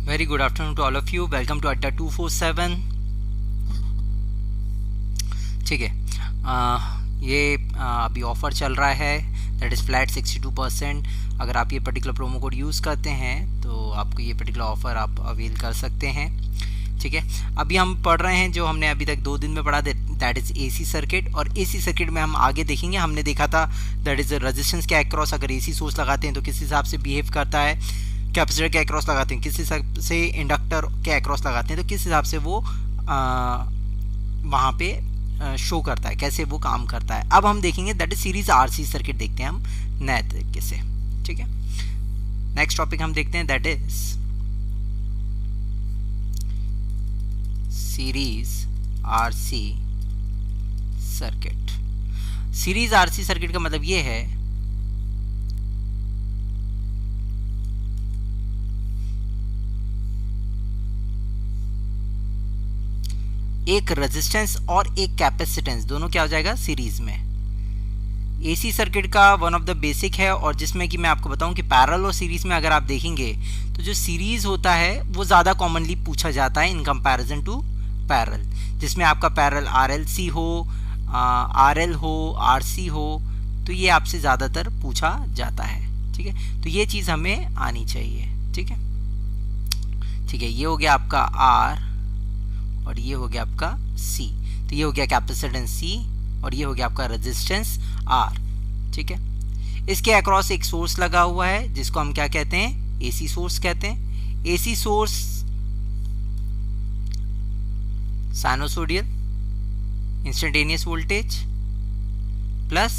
Very good afternoon to all of you. Welcome to Adda 247। ठीक है, ये अभी ऑफ़र चल रहा है, दैट इज़ फ्लैट 62%। अगर आप ये पर्टिकुलर प्रोमो कोड यूज़ करते हैं तो आपको ये पर्टिकुलर ऑफ़र आप अवेल कर सकते हैं। ठीक है, अभी हम पढ़ रहे हैं जो हमने अभी तक 2 दिन में पढ़ा, दैट इज़ एसी सर्किट। और एसी सर्किट में हम आगे देखेंगे, हमने देखा था दैट इज़ रेजिस्टेंस के अक्रॉस अगर एसी सोर्स लगाते हैं तो किस हिसाब से बिहेव करता है, कैपेसिटर के अक्रॉस लगाते हैं किस हिसाब से, इंडक्टर के अक्रॉस लगाते हैं तो किस हिसाब से वो वहाँ पे शो करता है, कैसे वो काम करता है। अब हम देखेंगे that is series RC circuit, देखते हैं हम नए तरीके से। ठीक है, नेक्स्ट टॉपिक हम देखते हैं that is series RC circuit. Series RC circuit का मतलब ये है एक रेजिस्टेंस और एक कैपेसिटेंस दोनों क्या हो जाएगा सीरीज में। एसी सर्किट का वन ऑफ द बेसिक है, और जिसमें कि मैं आपको बताऊं कि पैरेलल और सीरीज में अगर आप देखेंगे तो जो सीरीज होता है वो ज़्यादा कॉमनली पूछा जाता है इन कंपैरिजन टू पैरेलल, जिसमें आपका पैरेलल आरएलसी हो, आरएल हो, आरसी हो, तो ये आपसे ज़्यादातर पूछा जाता है। ठीक है, तो ये चीज़ हमें आनी चाहिए। ठीक है, ठीक है, ये हो गया आपका आर और ये हो गया आपका C, तो ये हो गया कैपेसिटेंस C और ये हो गया आपका रेजिस्टेंस R। ठीक है, इसके अक्रॉस एक सोर्स लगा हुआ है जिसको हम क्या कहते हैं, AC सोर्स कहते हैं। AC source sinusoidal instantaneous voltage plus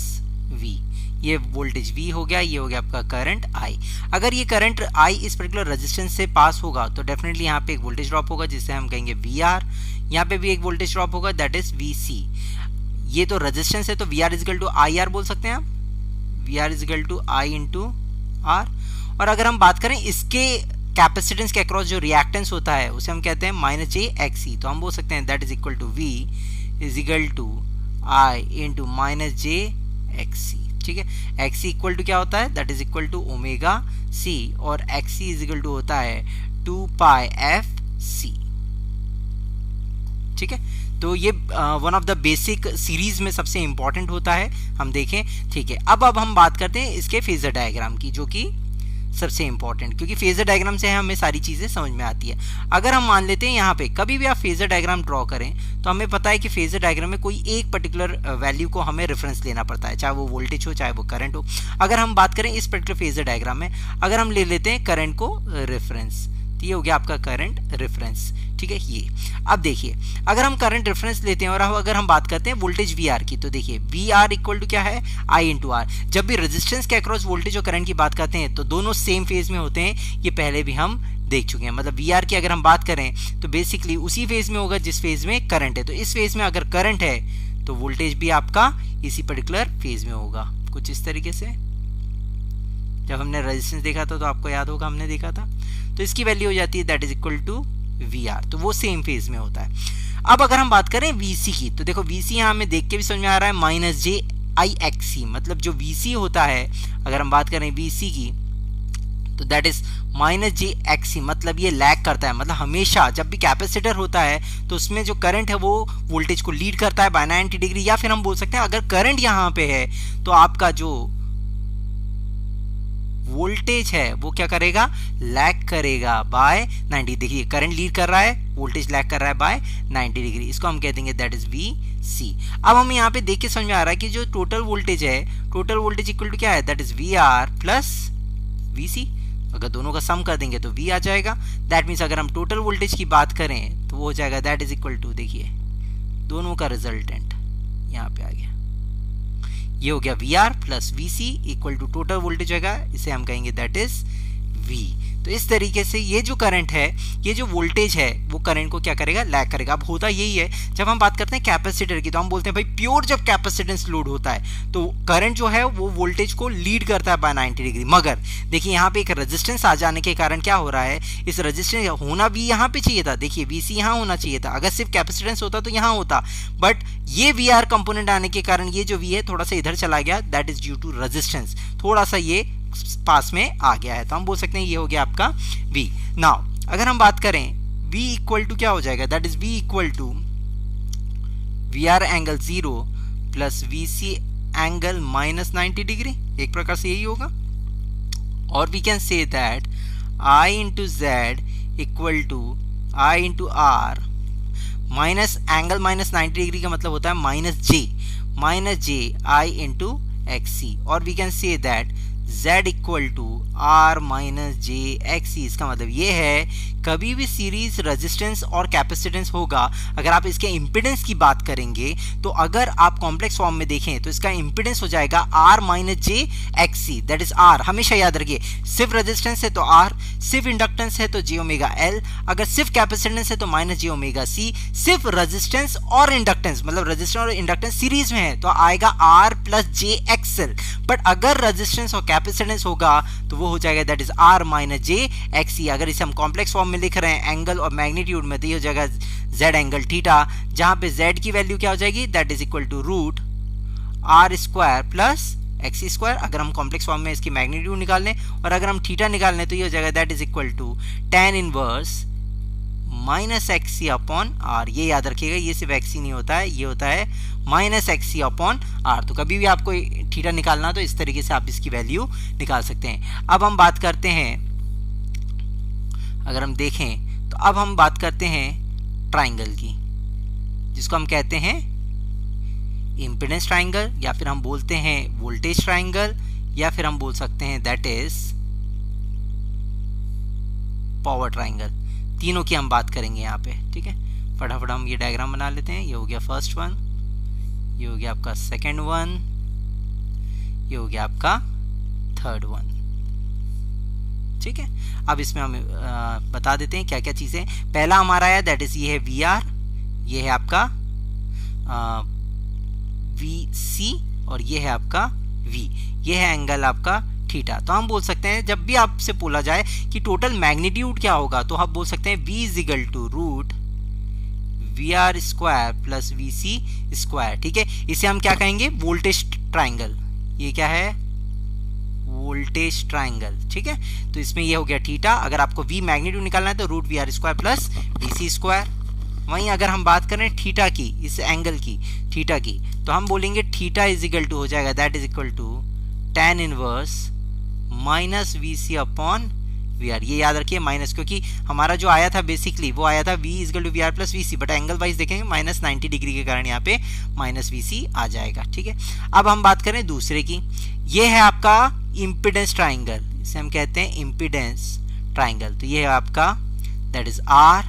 V, ये वोल्टेज V हो गया, ये हो गया आपका करंट I। अगर ये करंट I इस पर्टिकुलर रेजिस्टेंस से पास होगा तो डेफिनेटली यहाँ पे एक वोल्टेज ड्रॉप होगा जिसे हम कहेंगे VR। यहाँ पे भी एक वोल्टेज ड्रॉप होगा दैट इज VC। ये तो रेजिस्टेंस है तो VR इजिकल टू IR बोल सकते हैं आप, VR equal to I into R। और अगर हम बात करें इसके कैपेसिटेंस के अक्रॉस जो रिएक्टेंस होता है उसे हम कहते हैं -jXC, तो हम बोल सकते हैं that is equal to V equal to I into -jXC। ठीक है, XC इक्वल टू क्या होता है, that is equal to omega C, और XC इज इक्वल टू होता है 2πfC। ठीक है, तो ये one of the basic series में सबसे इंपॉर्टेंट होता है, हम देखें। ठीक है, अब हम बात करते हैं इसके फेजर डायग्राम की, जो कि सबसे इंपॉर्टेंट, क्योंकि फेजर डायग्राम से हमें सारी चीज़ें समझ में आती है। अगर हम मान लेते हैं यहाँ पे कभी भी आप फेजर डायग्राम ड्रॉ करें तो हमें पता है कि फेजर डायग्राम में कोई एक पर्टिकुलर वैल्यू को हमें रेफरेंस लेना पड़ता है, चाहे वो वोल्टेज हो चाहे वो करंट हो। अगर हम बात करें इस पर्टिकुलर फेजर डायग्राम में अगर हम ले लेते हैं करंट को रेफरेंस, तो ये हो गया आपका करंट रेफरेंस। ठीक है, ये अब देखिए अगर हम करंट रेफरेंस लेते हैं और अगर हम बात करते हैं वोल्टेज VR की, तो देखिए VR इक्वल टू क्या है, I इंटू R। जब भी रेजिस्टेंस के अक्रॉस वोल्टेज और करंट की बात करते हैं तो दोनों सेम फेज में होते हैं, ये पहले भी हम देख चुके हैं। मतलब VR की अगर हम बात करें तो बेसिकली उसी फेज में होगा जिस फेज में करंट है, तो इस फेज में अगर करंट है तो वोल्टेज भी आपका इसी पर्टिकुलर फेज में होगा, कुछ इस तरीके से। जब हमने रेजिस्टेंस देखा था तो आपको याद होगा हमने देखा था, तो इसकी वैल्यू हो जाती है that is equal to VR, तो वो सेम फेज में होता है। अब अगर हम बात करें VC की, तो देखो VC यहाँ हमें देख के भी समझ में आ रहा है -jIXC, मतलब जो VC होता है अगर हम बात करें VC की तो दैट इज -jXC, मतलब ये लैग करता है। मतलब हमेशा जब भी कैपेसिटर होता है तो उसमें जो करंट है वो वोल्टेज को लीड करता है बाय 90 डिग्री, या फिर हम बोल सकते हैं अगर करंट यहाँ पे है तो आपका जो वोल्टेज है वो क्या करेगा, लैग करेगा बाय 90। देखिए करंट लीड कर रहा है, वोल्टेज लैग कर रहा है बाय 90 डिग्री, इसको हम कह देंगे दैट इज VC। अब हमें यहाँ पे देख के समझ में आ रहा है कि जो टोटल वोल्टेज है, टोटल वोल्टेज इक्वल टू क्या है, that is VR plus VC। अगर दोनों का सम कर देंगे तो V आ जाएगा। दैट मीन्स अगर हम टोटल वोल्टेज की बात करें तो वो हो जाएगा दैट इज इक्वल टू, देखिए दोनों का रिजल्टेंट यहाँ पे आ गया, ये हो गया VR plus VC equal to total voltage होगा, इसे हम कहेंगे दैट इज V। तो इस तरीके से ये जो करंट है, ये जो वोल्टेज है वो करंट को क्या करेगा, लैग करेगा। अब होता यही है जब हम बात करते हैं कैपेसिटर की, तो हम बोलते हैं भाई प्योर जब कैपेसिटेंस लोड होता है तो करंट जो है वो वोल्टेज को लीड करता है बाय 90 डिग्री। मगर देखिए यहाँ पे एक रेजिस्टेंस आ जाने के कारण क्या हो रहा है, इस रेजिस्टेंस होना भी यहाँ पे चाहिए था, देखिए VC यहाँ होना चाहिए था, अगर सिर्फ कैपेसिटेंस होता तो यहाँ होता, बट ये VR कंपोनेंट आने के कारण ये जो V है थोड़ा सा इधर चला गया, that is due to resistance, थोड़ा सा ये पास में आ गया है, तो हम बोल सकते हैं ये हो गया आपका V। नाउ अगर हम बात करें V इक्वल टू क्या हो जाएगा, that is V equal to VR angle 0 plus VC angle minus 90 degree, एक प्रकार से यही होगा। और we can say that I into Z equal to I into R minus angle minus 90 degree का मतलब होता है minus j I into XC। और we can say that Z equal to R minus j XC। इसका मतलब ये है कभी भी सीरीज रेजिस्टेंस और कैपेसिटेंस होगा, अगर आप इसके इम्पिडेंस की बात करेंगे तो अगर आप कॉम्प्लेक्स फॉर्म में देखें तो इसका इम्पिडेंस हो जाएगा R minus j XC, that is R। हमेशा याद रखिए, सिर्फ रेजिस्टेंस है तो R, सिर्फ इंडक्टेंस है तो j ओमेगा L, अगर सिर्फ कैपेसिटेंस है तो माइनस j ओमेगा C, सिर्फ रेजिस्टेंस और इंडक्टेंस मतलब रेजिस्टेंस और इंडक्टेंस सीरीज में है तो आएगा R plus J XL। But अगर रेजिस्टेंस और कैपेसिटेंस होगा तो वो हो जाएगा that is R minus j XC। अगर इसे हम कॉम्प्लेक्स फॉर्म में लिख रहे हैं एंगल और मैग्नीट्यूड में तो ये हो जाएगा Z एंगल थीटा, जहां पे Z की वैल्यू क्या हो जाएगी, that is equal to root R square plus XC square. अगर हम कॉम्प्लेक्स फॉर्म में इसकी मैग्नीट्यूड निकाल लें और अगर हम थीटा निकाल लें तो ये हो जाएगा that is equal to tan inverse minus XC upon R। ये याद रखिएगा, ये सिर्फ XC नहीं होता है, ये होता है माइनस XC अपॉन R। तो कभी भी आपको थीटा निकालना तो इस तरीके से आप इसकी वैल्यू निकाल सकते हैं। अब हम बात करते हैं, अगर हम देखें तो अब हम बात करते हैं ट्राइंगल की, जिसको हम कहते हैं इम्पीडेंस ट्राइंगल, या फिर हम बोलते हैं वोल्टेज ट्राइंगल, या फिर हम बोल सकते हैं दैट इज पावर ट्राइंगल। तीनों की हम बात करेंगे यहाँ पे, ठीक है। फटाफट हम ये डायग्राम बना लेते हैं। ये हो गया फर्स्ट वन, ये हो गया आपका सेकंड वन, ये हो गया आपका थर्ड वन, ठीक है। अब इसमें हम बता देते हैं क्या क्या चीज़ें। पहला हमारा है दैट इज ये है VR, ये है आपका VC और ये है आपका V, ये है एंगल आपका थीटा। तो हम बोल सकते हैं जब भी आपसे बोला जाए कि टोटल मैग्नीट्यूड क्या होगा तो हम बोल सकते हैं V is equal to root VR square plus VC square, ठीक है। इसे हम क्या कहेंगे, वोल्टेज ट्राइंगल। ये क्या है, वोल्टेज ट्राइंगल, ठीक है। तो इसमें ये हो गया थीटा। अगर आपको V मैग्नीट्यूड निकालना है तो root VR square plus VC square. वहीं अगर हम बात करें थीटा की, इस एंगल की थीटा की, तो हम बोलेंगे थीटा इज इक्वल टू हो जाएगा that is equal to tan inverse minus VC upon VR। ये याद रखिए माइनस, क्योंकि हमारा जो आया था बेसिकली वो आया था V is equal to VR plus VC, but angle wise देखेंगे माइनस 90 डिग्री के कारण यहाँ पे माइनस VC आ जाएगा, ठीक है। अब हम बात करें दूसरे की, ये है आपका इम्पीडेंस ट्राइंगल, इसे हम कहते हैं इम्पीडेंस ट्राइंगल। तो ये है आपका दैट इज R,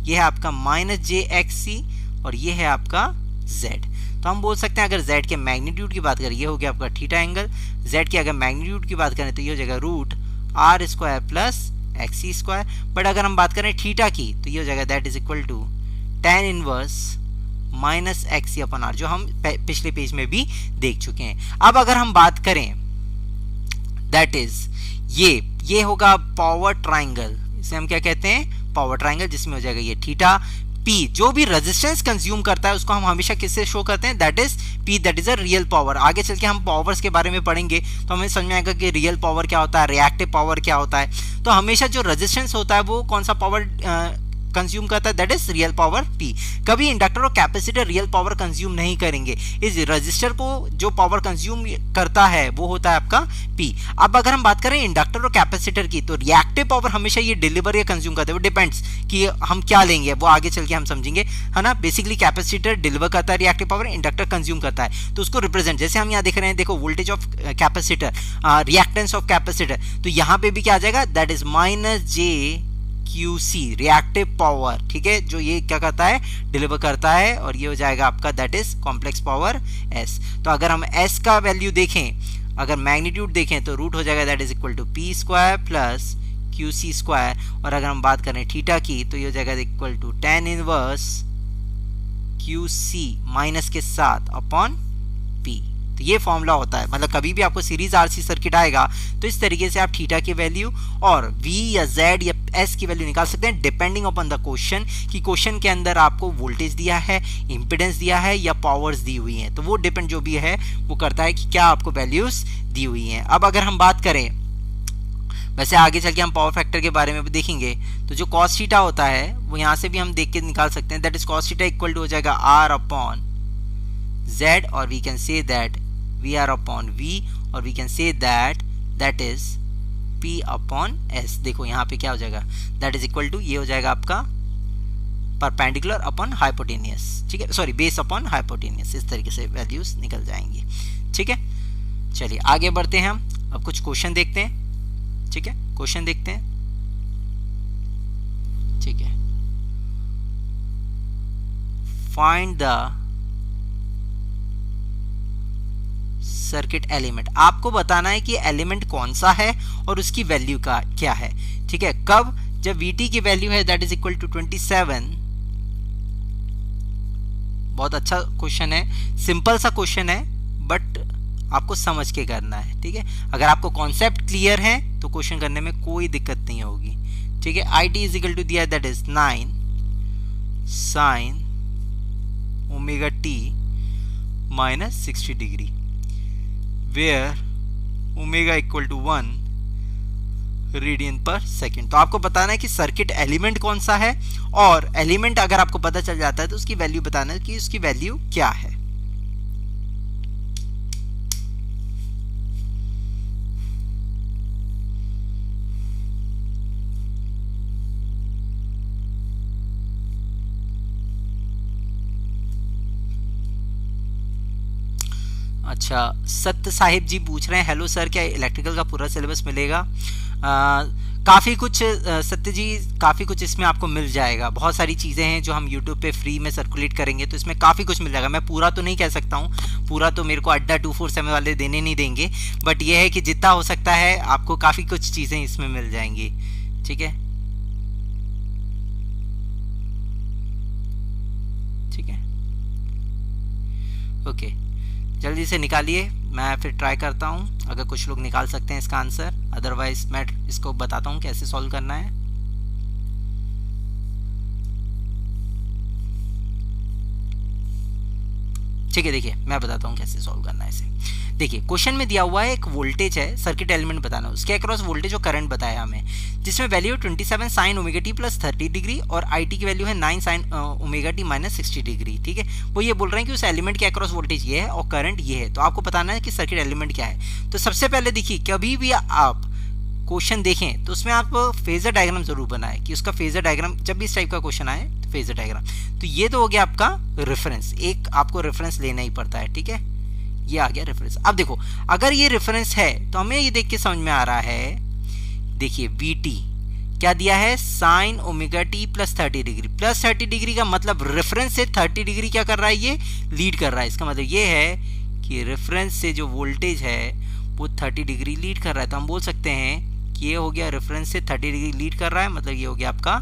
ये है आपका माइनस जे XC और ये है आपका Z। तो हम बोल सकते हैं अगर Z के मैग्नीट्यूड की बात करें, ये हो गया आपका थीटा एंगल। Z की अगर मैग्नीट्यूड की बात करें तो ये हो जाएगा root R square plus XC square. But अगर हम बात करें थीटा की तो ये हो जाएगा that is equal to tan inverse minus XC upon R, जो हम पिछले पेज में भी देख चुके हैं। अब अगर हम बात करें दैट इज ये होगा पावर ट्राइंगल, इसे हम क्या कहते हैं, पावर ट्राइंगल, जिसमें हो जाएगा ये थीटा P। जो भी रेजिस्टेंस कंज्यूम करता है उसको हम हमेशा किससे शो करते हैं, that is P, that is a real power. आगे चल के हम पावर्स के बारे में पढ़ेंगे तो हमें समझ में आएगा कि रियल पावर क्या होता है, रिएक्टिव पावर क्या होता है। तो हमेशा जो रेजिस्टेंस होता है वो कौन सा पावर कंज्यूम करता है, that is real power P। कभी इंडक्टर और कैपेसिटर रियल पावर कंज्यूम नहीं करेंगे, इस रेजिस्टर को जो पावर कंज्यूम करता है वो होता है आपका P। अब अगर हम बात करें इंडक्टर और कैपेसिटर की तो रिएक्टिव पावर हमेशा ये डिलीवर या कंज्यूम करते हैं, वो डिपेंड्स कि हम क्या लेंगे, वो आगे चल के हम समझेंगे, है ना। बेसिकली कैपेसिटर डिलीवर करता है रिएक्टिव पावर, इंडक्टर कंज्यूम करता है। तो उसको रिप्रेजेंट, जैसे हम यहाँ देख रहे हैं, देखो voltage of capacitor, reactance of capacitor, तो यहाँ पे भी क्या आ जाएगा, that is minus J QC reactive power, ठीक है, जो ये क्या करता है, डिलीवर करता है। और ये हो जाएगा आपका that is complex power S। तो अगर हम S का वैल्यू देखें, अगर मैग्नीट्यूड देखें तो रूट हो जाएगा that is equal to P square plus QC square. और अगर हम बात करें थीटा की तो ये हो जाएगा equal to tan inverse QC minus के साथ अपॉन P। तो ये फॉर्मूला होता है, मतलब कभी भी आपको सीरीज RC सर्किट आएगा तो इस तरीके से आप थीटा की वैल्यू और V या Z या S की वैल्यू निकाल सकते हैं डिपेंडिंग अपॉन द क्वेश्चन, कि क्वेश्चन के अंदर आपको वोल्टेज दिया है, इंपीडेंस दिया है या पावर्स दी हुई हैं। तो वो डिपेंड जो भी है वो करता है कि क्या आपको वैल्यूज दी हुई हैं। अब अगर हम बात करें वैसे आगे चल के हम पावर फैक्टर के बारे में भी देखेंगे। तो जो कॉस थीटा होता है वो यहाँ से भी हम देख के निकाल सकते हैं, that is cos theta equal to हो जाएगा आर अपॉन जेड, और we can say that V R upon V, और we can say that that is P upon S. देखो यहाँ पे क्या हो जाएगा, दैट इज इक्वल टू ये हो जाएगा आपका परपेंडिकुलर अपॉन हाइपोटेनियस, ठीक है, सॉरी बेस अपॉन हाइपोटेनियस, इस तरीके से वैल्यूज निकल जाएंगी। ठीक है, चलिए आगे बढ़ते हैं हम, अब कुछ क्वेश्चन देखते हैं। ठीक है, क्वेश्चन देखते हैं। ठीक है, फाइंड द सर्किट एलिमेंट। आपको बताना है कि एलिमेंट कौन सा है और उसकी वैल्यू का क्या है। ठीक है, कब, जब Vt की वैल्यू है दैट इज इक्वल टू 27। बहुत अच्छा क्वेश्चन है, सिंपल सा क्वेश्चन है, बट आपको समझ के करना है। ठीक है, अगर आपको कॉन्सेप्ट क्लियर है तो क्वेश्चन करने में कोई दिक्कत नहीं होगी। ठीक है, It इज इक्वल टू दिया that is 9 sin omega t minus 60 degree, where omega equal to 1 radian per second. तो आपको बताना है कि सर्किट एलिमेंट कौन सा है, और एलिमेंट अगर आपको पता चल जाता है तो उसकी वैल्यू बताना है कि उसकी वैल्यू क्या है। अच्छा, सत्य साहिब जी पूछ रहे हैं, हेलो सर क्या इलेक्ट्रिकल का पूरा सिलेबस मिलेगा? काफ़ी कुछ सत्य जी, काफ़ी कुछ इसमें आपको मिल जाएगा। बहुत सारी चीज़ें हैं जो हम YouTube पे फ्री में सर्कुलेट करेंगे, तो इसमें काफ़ी कुछ मिल जाएगा। मैं पूरा तो नहीं कह सकता हूँ, पूरा तो मेरे को अड्डा 247 वाले देने नहीं देंगे, बट ये है कि जितना हो सकता है आपको काफ़ी कुछ चीज़ें इसमें मिल जाएंगी। ठीक है, ठीक है, ओके, जल्दी से निकालिए, मैं फिर ट्राई करता हूँ अगर कुछ लोग निकाल सकते हैं इसका आंसर, अदरवाइज मैं इसको बताता हूँ कैसे सॉल्व करना है। ठीक है, देखिए मैं बताता हूँ कैसे सॉल्व करना है इसे। देखिए क्वेश्चन में दिया हुआ है एक वोल्टेज है, सर्किट एलिमेंट बताना, उसके अक्रॉस वोल्टेज और करंट बताया हमें, जिसमें value 27 sign omega T plus 30 degree और आई टी की वैल्यू है 9 sine omega t minus 60 degree. ठीक है, वो ये बोल रहे हैं कि उस एलिमेंट के अक्रॉस वोल्टेज ये है और करंट ये है। तो आपको बताना है कि सर्किट एलिमेंट क्या है। तो सबसे पहले देखिए, कभी भी आप क्वेश्चन देखें तो उसमें आप फेजर डायग्राम जरूर बनाएं, कि उसका फेजर डायग्राम जब भी इस टाइप का क्वेश्चन आए तो फेजर डायग्राम। तो ये तो हो गया आपका रेफरेंस, एक आपको रेफरेंस लेना ही पड़ता है। ठीक है, ये आ गया रेफरेंस। अब देखो, अगर ये रेफरेंस है तो हमें ये देख के समझ में आ रहा है, देखिए Vt क्या दिया है, sign omega T plus 30 degree. Plus 30 degree का मतलब रेफरेंस से 30 डिग्री क्या कर रहा है, ये लीड कर रहा है। इसका मतलब ये है कि रेफरेंस से जो वोल्टेज है वो 30 डिग्री लीड कर रहा है। तो हम बोल सकते हैं कि ये हो गया रेफरेंस से 30 डिग्री लीड कर रहा है, मतलब ये हो गया आपका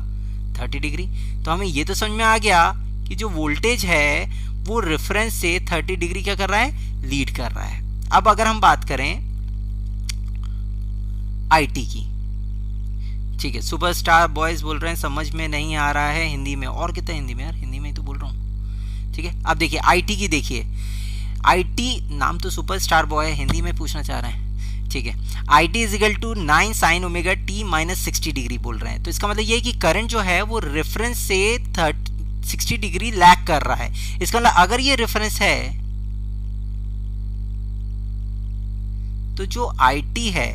30 डिग्री। तो हमें ये तो समझ में आ गया कि जो वोल्टेज है वो रेफरेंस से 30 डिग्री क्या कर रहा है, लीड कर रहा है। अब अगर हम बात करें आईटी की, ठीक है, सुपरस्टार बॉयज बोल रहे हैं समझ में नहीं आ रहा है हिंदी में, और कितना हिंदी में यार, हिंदी में ही तो बोल रहा हूँ। ठीक है, अब देखिए आईटी की, देखिए आईटी नाम तो सुपरस्टार बॉय है, हिंदी में पूछना चाह रहे हैं। ठीक है, I T is equal to 9 sine omega t minus 60 degree बोल रहे हैं। तो इसका मतलब ये है कि करंट जो है वो रेफरेंस से 60 डिग्री लैग कर रहा है। इसका मतलब अगर ये रेफरेंस है तो जो आईटी है,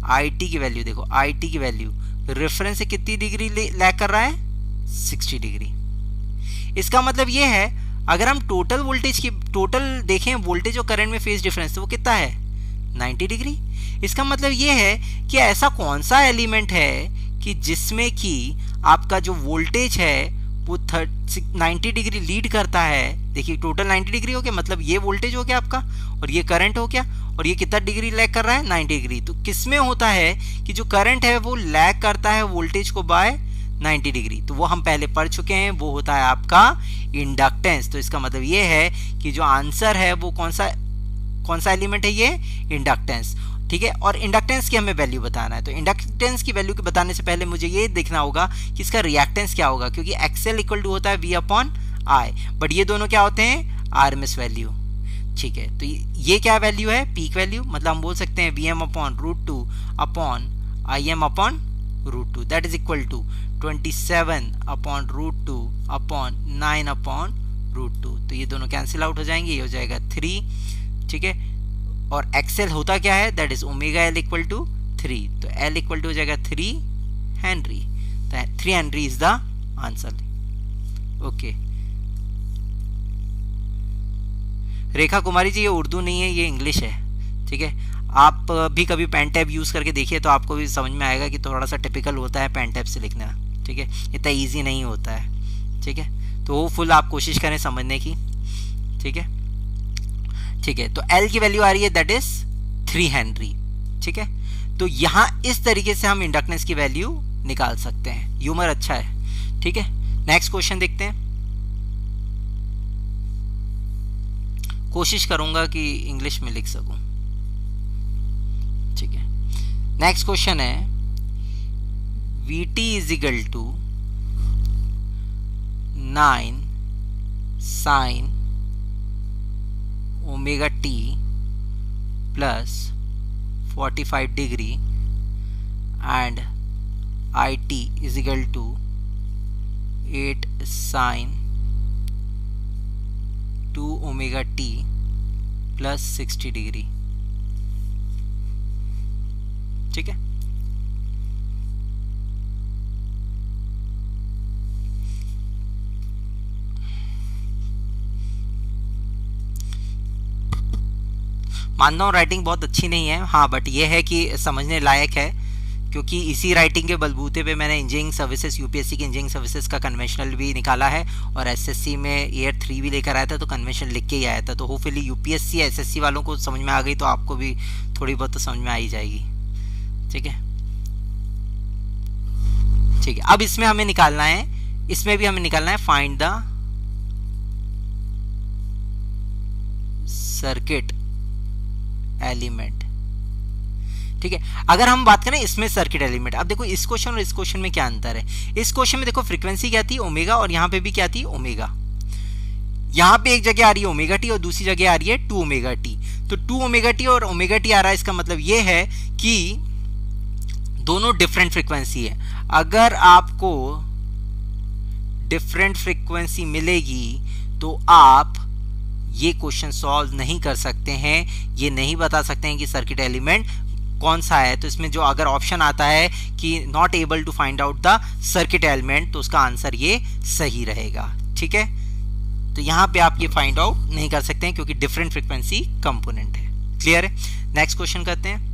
आईटी की वैल्यू देखो, आईटी की वैल्यू रेफरेंस से कितनी डिग्री लैग कर रहा है, 60 डिग्री। इसका मतलब ये है अगर हम टोटल वोल्टेज की टोटल देखें, वोल्टेज और करंट में फेज डिफरेंस, तो वो कितना है, 90 डिग्री। इसका मतलब ये है कि ऐसा कौन सा एलिमेंट है कि जिसमें कि आपका जो वोल्टेज है वो 90 डिग्री लीड करता है। देखिए टोटल 90 डिग्री हो गया, मतलब ये वोल्टेज हो गया आपका और ये करंट हो गया, और ये कितना डिग्री लैग कर रहा है, 90 डिग्री। तो किसमें होता है कि जो करंट है वो लैग करता है वोल्टेज को बाय 90 डिग्री। तो वो हम पहले पढ़ चुके हैं, वो होता है आपका इंडक्टेंस। तो इसका मतलब ये है कि जो आंसर है वो कौन सा एलिमेंट है, ये इंडक्टेंस। ठीक है, और इंडक्टेंस की हमें वैल्यू बताना है। तो इंडक्टेंस की वैल्यू के बताने से पहले मुझे ये देखना होगा कि इसका रिएक्टेंस क्या होगा, क्योंकि एक्सएल इक्वल टू होता है V अपॉन आई, बट ये दोनों क्या होते हैं, आरएमएस वैल्यू। ठीक है, तो ये क्या वैल्यू है, पीक वैल्यू, मतलब हम बोल सकते हैं Vm upon √2 upon IM upon √2 that is equal to 27 upon √2 upon 9 upon √2। तो ये दोनों कैंसिल आउट हो जाएंगे, ये हो जाएगा 3, ठीक है। और एक्सएल होता क्या है, that is omega L equal to 3, तो एल इक्वल टू हो जाएगा 3 हेनरी। तो 3 henry is the answer. Okay Rekha Kumari ji, ये उर्दू नहीं है, ये इंग्लिश है, ठीक है। आप भी कभी पेन टैब यूज़ करके देखिए तो आपको भी समझ में आएगा कि थोड़ा सा टिपिकल होता है पेन टैब से लिखना, ठीक है, इतना इजी नहीं होता है, ठीक है। तो वो फुल आप कोशिश करें समझने की, ठीक है, ठीक है। तो एल की वैल्यू आ रही है दैट इज 3 हेनरी, ठीक है। तो यहाँ इस तरीके से हम इंडक्टेंस की वैल्यू निकाल सकते हैं। ह्यूमर अच्छा है, ठीक है। नेक्स्ट क्वेश्चन देखते हैं। कोशिश करूंगा कि इंग्लिश में लिख सकूं, ठीक है। नेक्स्ट क्वेश्चन है Vt is equal to 9 sin omega t plus 45 degree and It is equal to 8 sin 2 omega t plus 60 degree, ठीक है। मानता हूँ राइटिंग बहुत अच्छी नहीं है, हाँ, बट ये है कि समझने लायक है, क्योंकि इसी राइटिंग के बलबूते पे मैंने इंजीनियरिंग सर्विसेज, यूपीएससी की इंजीनियरिंग सर्विसेज का कन्वेंशनल भी निकाला है और एसएससी में ईयर 3 भी लेकर आया था, तो कन्वेंशनल लिख के ही आया था। तो होपफुली यूपीएससी एसएससी वालों को समझ में आ गई, तो आपको भी थोड़ी बहुत तो समझ में आ ही जाएगी, ठीक है, ठीक है। अब इसमें हमें निकालना है, इसमें भी हमें निकालना है फाइंड द सर्किट एलिमेंट, ठीक है। अगर हम बात करें इसमें सर्किट एलिमेंट, अब देखो इस क्वेश्चन और इस क्वेश्चन में क्या अंतर है। इस क्वेश्चन में देखो फ्रीक्वेंसी क्या थी, ओमेगा, और यहाँ पे भी क्या थी, ओमेगा। यहाँ पे एक जगह आ रही है ओमेगा टी और दूसरी जगह आ रही है 2 ओमेगा टी। तो 2 ओमेगा टी और ओमेगा टी आ रहा है, इसका मतलब ये है कि दोनों डिफरेंट फ्रीक्वेंसी है। अगर आपको डिफरेंट फ्रीक्वेंसी मिलेगी तो आप ये क्वेश्चन सॉल्व नहीं कर सकते हैं, ये नहीं बता सकते हैं कि सर्किट एलिमेंट कौन सा है। तो इसमें जो अगर ऑप्शन आता है कि not able to find out the circuit element, तो उसका आंसर ये सही रहेगा, ठीक है। तो यहाँ पे आप ये फाइंड आउट नहीं कर सकते हैं क्योंकि डिफरेंट फ्रीक्वेंसी कंपोनेंट है। क्लियर है। नेक्स्ट क्वेश्चन करते हैं।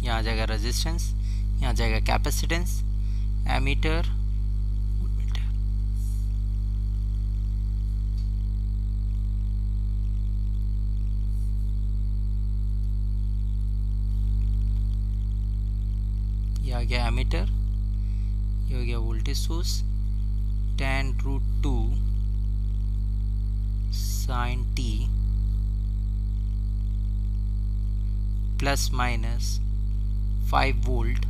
यहाँ आ जाएगा रेजिस्टेंस, यहाँ जाएगा कैपेसिटेंस, एमीटर, वोल्टमीटर। ये आ गया एमीटर, ये हो गया voltage source, tan√2 sin t plus minus 5 volt,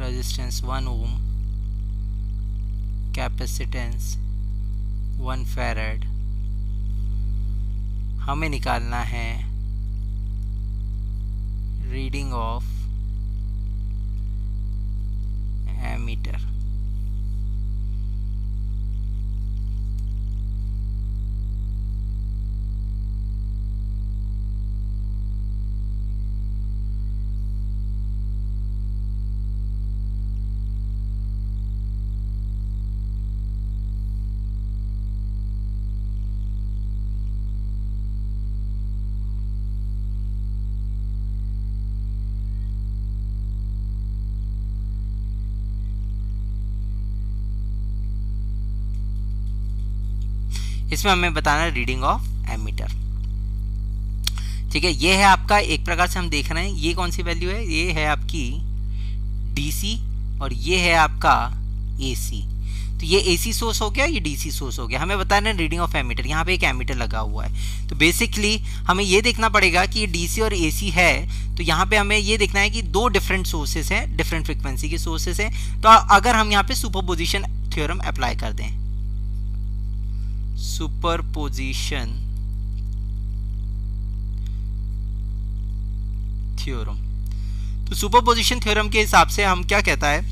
resistance 1 ओम, कैपेसिटेंस 1 फैराड। हमें निकालना है रीडिंग ऑफ एमीटर। इसमें हमें बताना है रीडिंग ऑफ एमीटर, ठीक है। ये है आपका, एक प्रकार से हम देख रहे हैं ये कौन सी वैल्यू है, ये है आपकी डीसी और ये है आपका एसी। तो ये AC सोर्स हो गया, ये DC सोर्स हो गया। हमें बताना है रीडिंग ऑफ एमीटर, यहाँ पे एक एमीटर लगा हुआ है। तो बेसिकली हमें ये देखना पड़ेगा कि ये DC और AC है, तो यहाँ पे हमें ये देखना है कि दो डिफरेंट सोर्सेस हैं, डिफरेंट फ्रीक्वेंसी के सोर्सेस हैं। तो अगर हम यहाँ पे सुपरपोजिशन थ्योरम अप्लाई कर दें, सुपरपोजिशन थ्योरम, तो सुपरपोजिशन थ्योरम के हिसाब से हम क्या कहता है,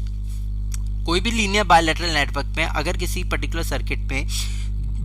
कोई भी लीनियर बायलैटरल नेटवर्क में अगर किसी पर्टिकुलर सर्किट में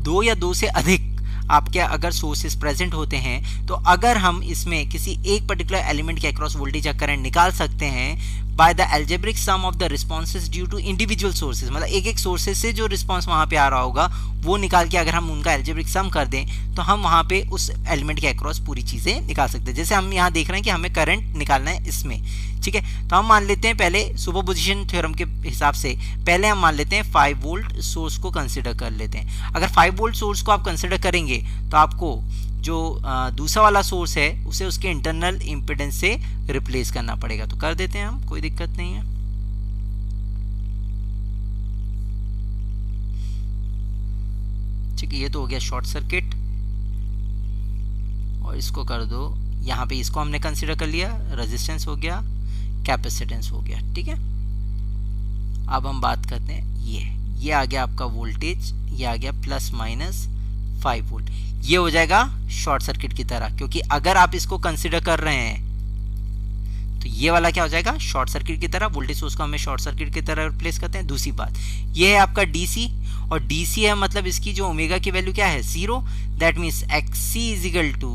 दो या दो से अधिक आपके अगर सोर्सेस प्रेजेंट होते हैं, तो अगर हम इसमें किसी एक पर्टिकुलर एलिमेंट के अक्रॉस वोल्टेज या करंट निकाल सकते हैं by the algebraic sum of the responses due to individual sources, मतलब एक एक सोर्सेज से जो रिस्पॉन्स वहाँ पे आ रहा होगा वो निकाल के अगर हम उनका एल्जेब्रिक सम कर दें, तो हम वहाँ पे उस एलिमेंट के अक्रॉस पूरी चीज़ें निकाल सकते हैं। जैसे हम यहाँ देख रहे हैं कि हमें करंट निकालना है इसमें, ठीक है। तो हम मान लेते हैं पहले सुपरपोजिशन थ्योरम के हिसाब से पहले हम मान लेते हैं 5 वोल्ट सोर्स को कंसिडर कर लेते हैं। अगर 5 वोल्ट सोर्स को आप कंसिडर करेंगे तो आपको जो दूसरा वाला सोर्स है उसे उसके इंटरनल इम्पीडेंस से रिप्लेस करना पड़ेगा। तो कर देते हैं हम, कोई दिक्कत नहीं है। ठीक है, ये तो हो गया शॉर्ट सर्किट, और इसको कर दो, यहाँ पे इसको हमने कंसिडर कर लिया, रेजिस्टेंस हो गया, कैपेसिटेंस हो गया, ठीक है। अब हम बात करते हैं ये आ गया आपका वोल्टेज, ये आ गया प्लस माइनस 5 वोल्ट, ये हो जाएगा शॉर्ट सर्किट की तरह, क्योंकि अगर आप इसको कंसिडर कर रहे हैं तो ये वाला क्या हो जाएगा शॉर्ट सर्किट की तरह, वोल्टेज सोर्स को हमें शॉर्ट सर्किट की तरह रिप्लेस करते हैं। दूसरी बात ये है आपका डीसी, और डीसी है मतलब इसकी जो ओमेगा की वैल्यू क्या है 0, that means XC is equal to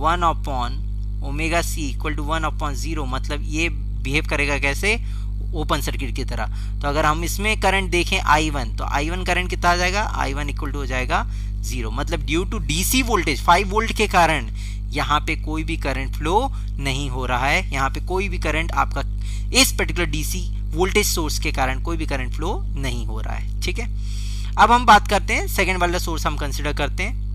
1 upon omega C equal to 1 upon 0, मतलब ये बिहेव करेगा कैसे, ओपन सर्किट की तरह। तो अगर हम इसमें करंट देखें I1, तो I1 करंट कितना आ जाएगा, I1 इक्वल टू हो जाएगा 0, मतलब due to DC voltage 5 volt के कारण यहाँ पे कोई भी करंट फ्लो नहीं हो रहा है, यहाँ पे कोई भी करंट आपका इस पर्टिकुलर डीसी वोल्टेज सोर्स के कारण कोई भी करंट फ्लो नहीं हो रहा है, ठीक है। अब हम बात करते हैं सेकेंड वाला सोर्स, हम कंसिडर करते हैं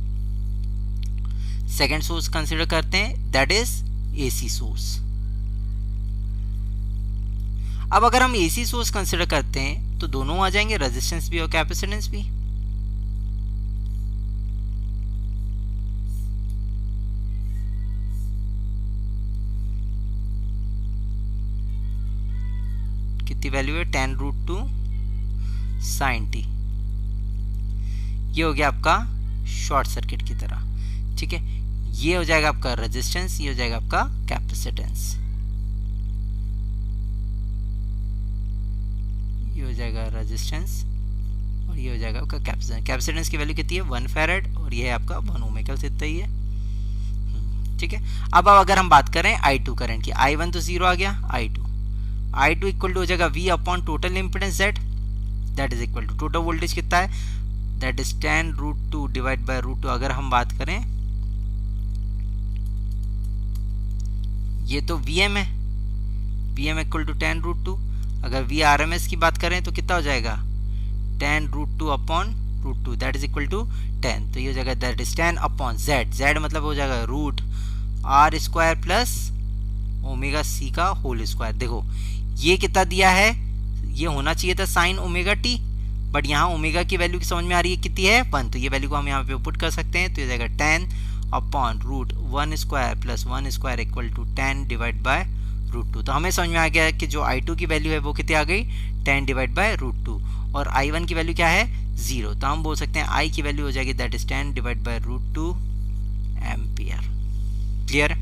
सेकेंड सोर्स कंसिडर करते हैं, दैट इज एसी सोर्स। अब अगर हम एसी सोर्स कंसिडर करते हैं तो दोनों आ जाएंगे, रेजिस्टेंस भी और कैपेसिटेंस भी। कितनी वैल्यू है 10√2 sin t, ये हो गया आपका शॉर्ट सर्किट की तरह, ठीक है। ये हो जाएगा आपका रेजिस्टेंस, ये हो जाएगा आपका कैपेसिटेंस, ये हो जाएगा रेजिस्टेंस और ये हो जाएगा आपका कैपेसिटेंस। कैपेसिटेंस की वैल्यू कितनी है 1 फैरेड, और ये है आपका 1 ओमेगा से इतना ही है, ठीक है। अब अगर हम बात करें I2 करंट की, I1 तो 0 आ गया, I2 इक्वल टू हो जाएगा V upon total impedance Z, that is equal to total voltage कितना है, दैट इज 10√2 डिवाइड बाय √2। अगर हम बात करें ये तो Vm है, Vm इक्वल टू 10√2, अगर VRMS की बात करें तो कितना हो जाएगा 10√2 upon √2, that is equal to 10, तो ये हो जाएगा दैट इज 10 अपॉन Z मतलब हो जाएगा root R² plus omega C का होल स्क्वायर। देखो ये कितना दिया है, ये होना चाहिए था साइन ओमेगा t, बट यहाँ ओमेगा की वैल्यू की समझ में आ रही है कितनी है 1, तो ये वैल्यू को हम यहाँ पे पुट कर सकते हैं, तो ये जाएगा 10 upon root 1² plus 1² equal to 10 divide by √2। तो हमें समझ में आ गया कि जो I2 की वैल्यू है वो कितनी आ गई 10 डिवाइड बाय √2, और I1 की वैल्यू क्या है 0, तो हम बोल सकते हैं I की वैल्यू हो जाएगी that is 10 divide by √2 ampere. Clear?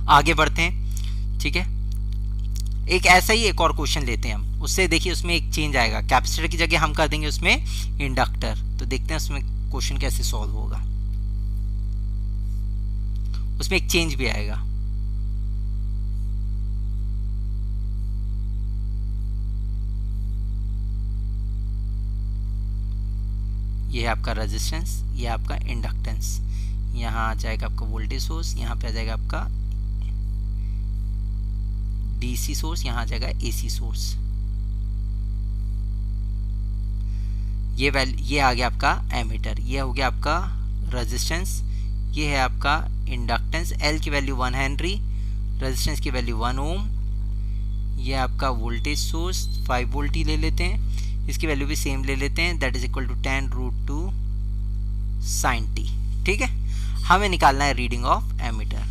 आगे बढ़ते हैं, ठीक है। एक ऐसा ही एक और क्वेश्चन लेते हैं हम, उससे देखिए उसमें एक चेंज आएगा, कैपेसिटर की जगह हम कर देंगे उसमें इंडक्टर, तो देखते हैं उसमें क्वेश्चन कैसे सॉल्व होगा, उसमें एक चेंज भी आएगा। ये है आपका रेजिस्टेंस, ये है आपका इंडक्टेंस, यहाँ आ जाएगा आपका वोल्टेज सोर्स, यहाँ पे आ जाएगा आपका डीसी सोर्स, यहाँ आ जाएगा एसी सोर्स। ये आ गया आपका एमीटर, ये हो गया आपका रेजिस्टेंस, ये है आपका इंडक्टेंस, L की वैल्यू 1 हेनरी, रेजिस्टेंस की वैल्यू 1 ओम, ये आपका वोल्टेज सोर्स 5 वोल्ट ही ले लेते हैं, इसकी वैल्यू भी सेम ले लेते हैं, that is equal to 10√2 sin t। ठीक है, हमें निकालना है रीडिंग ऑफ एमीटर।